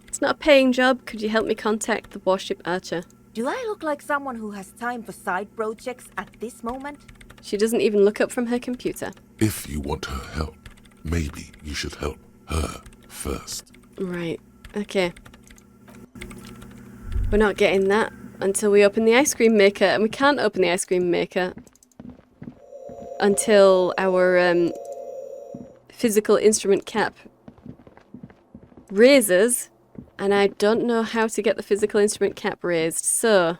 It's not a paying job. Could you help me contact the Warship Archer? Do I look like someone who has time for side projects at this moment? She doesn't even look up from her computer. If you want her help, maybe you should help her first. Right, okay. We're not getting that until we open the ice cream maker, and we can't open the ice cream maker until our physical instrument cap raises, and I don't know how to get the physical instrument cap raised, so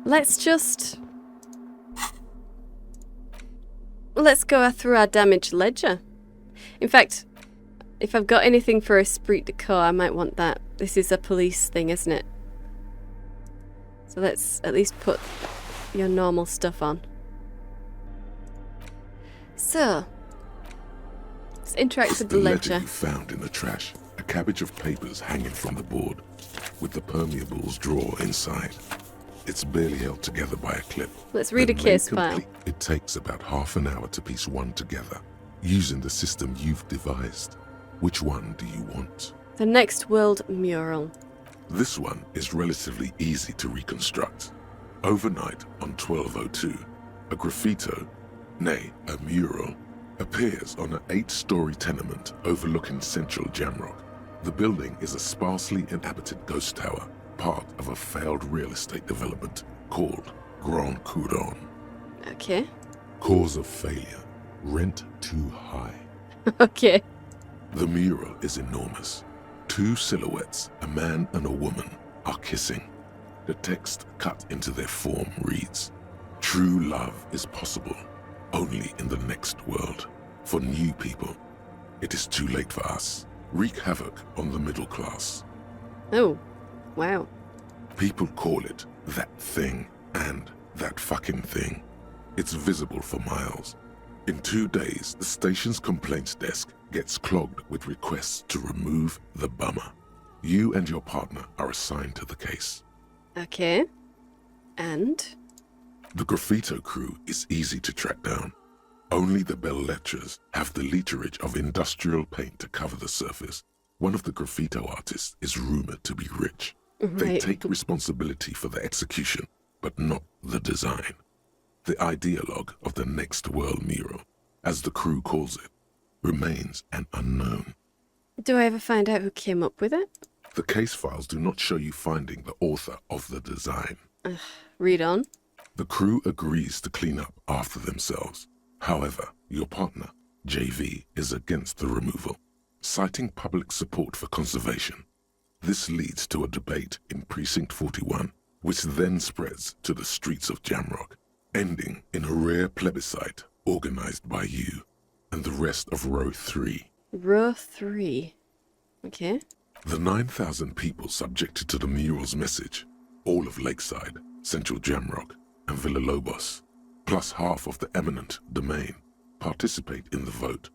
let's go through our damaged ledger. In fact, if I've got anything for esprit de corps, I might want that. This is a police thing, isn't it? So let's at least put your normal stuff on. So, let's interact with the ledger. You found in the trash. A cabbage of papers hanging from the board, with the permeables drawer inside. It's barely held together by a clip. Let's read a case file. It takes about half an hour to piece one together, using the system you've devised. Which one do you want? The Next World mural. This one is relatively easy to reconstruct. Overnight on 1202, a graffito, nay, a mural, appears on an 8-story tenement overlooking central Jamrock. The building is a sparsely inhabited ghost tower, part of a failed real estate development called Grand Couronne. Okay. Cause of failure, rent too high. Okay. The mural is enormous. 2 silhouettes, a man and a woman, are kissing. The text cut into their form reads, "True love is possible only in the next world. For new people, it is too late for us. Wreak havoc on the middle class." Oh, wow. People call it that thing and that fucking thing. It's visible for miles. In 2 days, the station's complaints desk gets clogged with requests to remove the bummer. You and your partner are assigned to the case. Okay. And? The graffito crew is easy to track down. Only the bell lectures have the literage of industrial paint to cover the surface. One of the graffito artists is rumored to be rich. They Right. take responsibility for the execution, but not the design. The ideologue of the Next World mural, as the crew calls it, remains an unknown. Do I ever find out who came up with it? The case files do not show you finding the author of the design. Read on. The crew agrees to clean up after themselves. However, your partner, JV, is against the removal, citing public support for conservation. This leads to a debate in Precinct 41, which then spreads to the streets of Jamrock, ending in a rare plebiscite organized by you and the rest of Row 3. Row 3. Okay. The 9,000 people subjected to the mural's message, all of Lakeside, Central Jamrock, and Villalobos, plus half of the eminent domain, participate in the vote.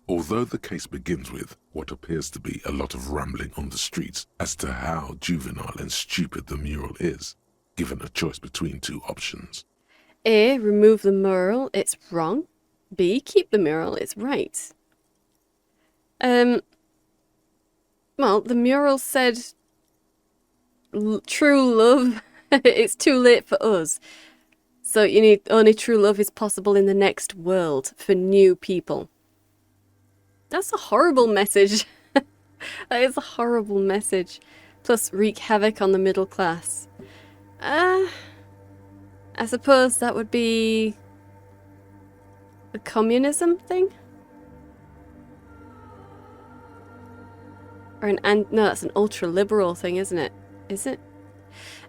Although the case begins with what appears to be a lot of rambling on the streets as to how juvenile and stupid the mural is, given a choice between two options. A. Remove the mural, it's wrong. B. Keep the mural, it's right. Well, the mural said true love, it's too late for us. So you need only true love is possible in the next world for new people. That's a horrible message. That is a horrible message. Plus wreak havoc on the middle class. I suppose that would be the communism thing? Or no, that's an ultra-liberal thing, isn't it? Is it?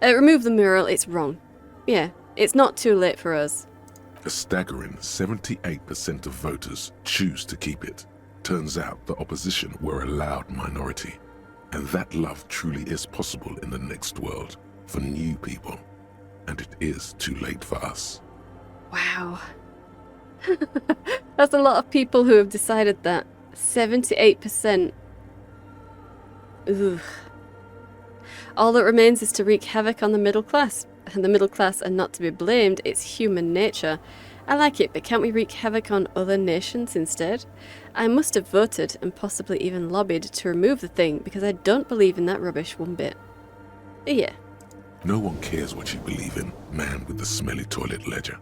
Remove the mural, it's wrong. Yeah, it's not too late for us. A staggering 78% of voters choose to keep it. Turns out the opposition were a loud minority. And that love truly is possible in the next world for new people. And it is too late for us. Wow. That's a lot of people who have decided that. 78%. Ugh. All that remains is to wreak havoc on the middle class. And the middle class are not to be blamed, it's human nature. I like it, but can't we wreak havoc on other nations instead? I must have voted and possibly even lobbied to remove the thing because I don't believe in that rubbish one bit. Yeah. No one cares what you believe in, man with the smelly toilet ledger.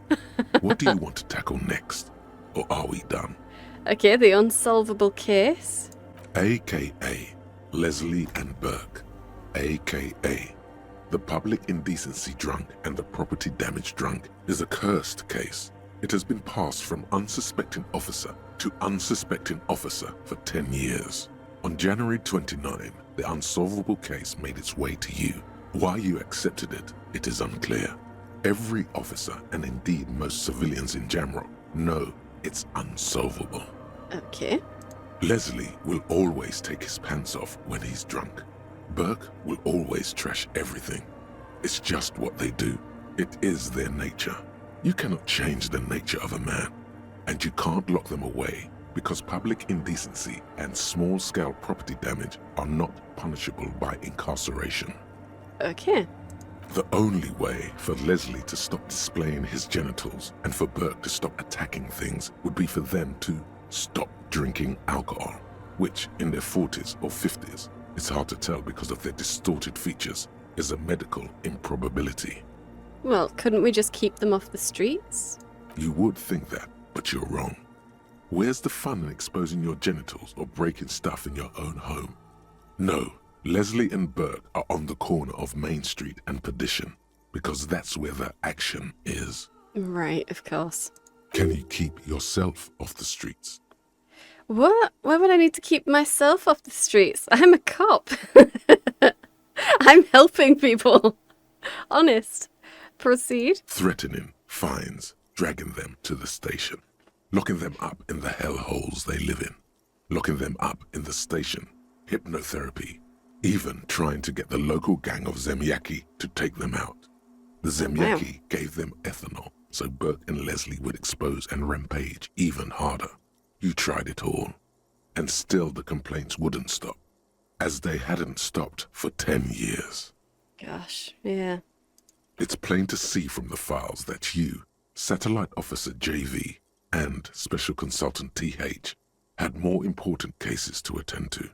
What do you want to tackle next? Or are we done? Okay, the unsolvable case. AKA Leslie and Burke. AKA the public indecency drunk and the property damage drunk is a cursed case. It has been passed from unsuspecting officer to unsuspecting officer for 10 years. On January 29, the unsolvable case made its way to you. Why you accepted it, it is unclear. Every officer, and indeed most civilians in Jamrock, know it's unsolvable. Okay. Leslie will always take his pants off when he's drunk. Burke will always trash everything. It's just what they do. It is their nature. You cannot change the nature of a man, and you can't lock them away because public indecency and small-scale property damage are not punishable by incarceration. Okay. The only way for Leslie to stop displaying his genitals and for Burke to stop attacking things would be for them to stop drinking alcohol, which in their 40s or 50s, it's hard to tell because of their distorted features, is a medical improbability. Well, couldn't we just keep them off the streets? You would think that, but you're wrong. Where's the fun in exposing your genitals or breaking stuff in your own home? No, Leslie and Burke are on the corner of Main Street and Perdition, because that's where the action is. Right, of course. Can you keep yourself off the streets? What? Why would I need to keep myself off the streets? I'm a cop. I'm helping people. Honest. Proceed. Threatening, fines, dragging them to the station, locking them up in the hellholes they live in, locking them up in the station, hypnotherapy, even trying to get the local gang of Zemyaki to take them out. The Zemyaki gave them ethanol, so Burke and Leslie would expose and rampage even harder. You tried it all, and still the complaints wouldn't stop, as they hadn't stopped for 10 years. Gosh, yeah. It's plain to see from the files that you, Satellite Officer JV, and Special Consultant TH had more important cases to attend to.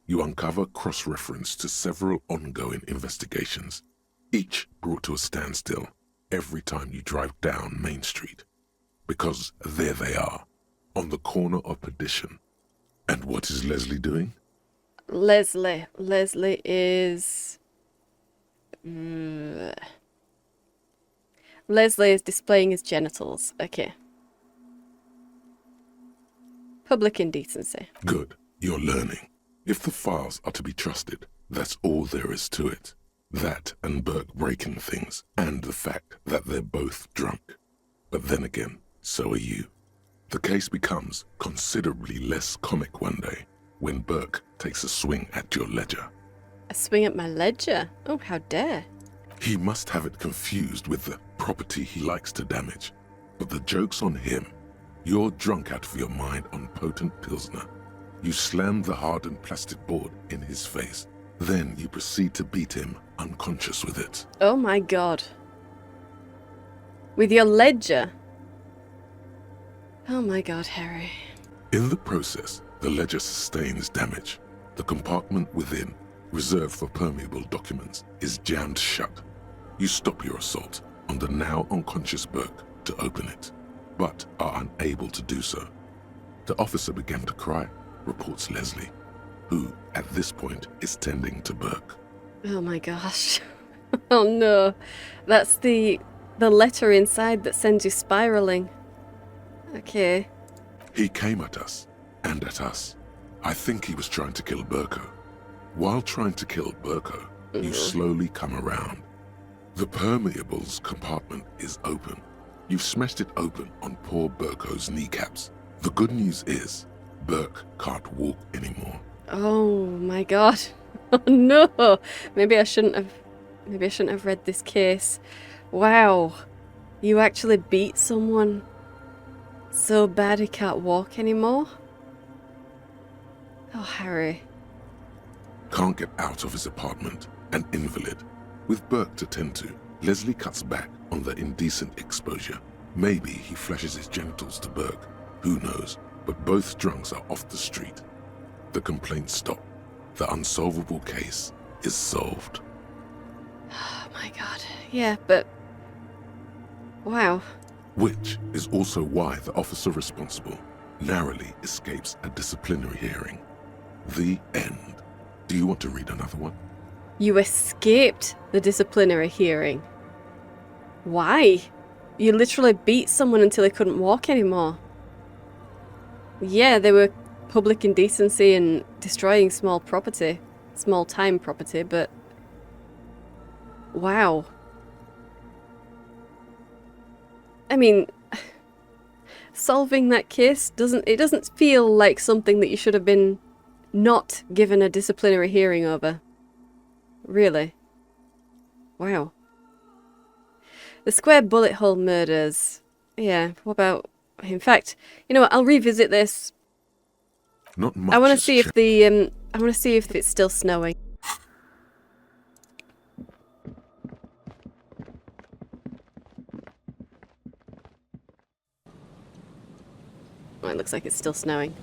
You uncover cross-reference to several ongoing investigations, each brought to a standstill every time you drive down Main Street. Because there they are, on the corner of perdition. And what is Leslie doing? Leslie is... Leslie is displaying his genitals. Okay. Public indecency. Good. You're learning. If the files are to be trusted, that's all there is to it. That and Burke breaking things, and the fact that they're both drunk. But then again, so are you. The case becomes considerably less comic one day when Burke takes a swing at your ledger. A swing at my ledger? Oh, how dare. He must have it confused with the property he likes to damage. But the joke's on him. You're drunk out of your mind on potent Pilsner. You slam the hardened plastic board in his face. Then you proceed to beat him unconscious with it. Oh my god. With your ledger? Oh my god, Harry. In the process, the ledger sustains damage. The compartment within, reserved for permeable documents, is jammed shut. You stop your assault on the now unconscious Burke to open it, but are unable to do so. The officer began to cry, reports Leslie, who, at this point, is tending to Burke. Oh my gosh. Oh no. That's the letter inside that sends you spiraling. Okay. He came at us, and at us. I think he was trying to kill Burko. While trying to kill Burko, you slowly come around. The permeables compartment is open. You've smashed it open on poor Burko's kneecaps. The good news is, Burke can't walk anymore. Oh my god. Oh no. Maybe I shouldn't have read this case. Wow. You actually beat someone so bad he can't walk anymore? Oh, Harry. Can't get out of his apartment, an invalid. With Burke to tend to, Leslie cuts back on the indecent exposure. Maybe he flashes his genitals to Burke. Who knows? But both drunks are off the street. The complaints stop. The unsolvable case is solved. Oh my god. Yeah, but... wow. Which is also why the officer responsible narrowly escapes a disciplinary hearing. The end. Do you want to read another one? You escaped the disciplinary hearing. Why? You literally beat someone until they couldn't walk anymore. Yeah, they were public indecency and destroying small time property, but... wow. I mean, solving that case doesn't feel like something that you should have been not given a disciplinary hearing over. Really. Wow. The square bullet hole murders. Yeah, what about... in fact, you know what, I'll revisit this. Not much. I want to see if it's still snowing. Oh, it looks like it's still snowing.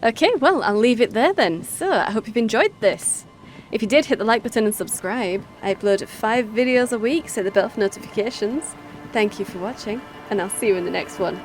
Okay, well, I'll leave it there then. So, I hope you've enjoyed this. If you did, hit the like button and subscribe. I upload 5 videos a week, set the bell for notifications. Thank you for watching, and I'll see you in the next one.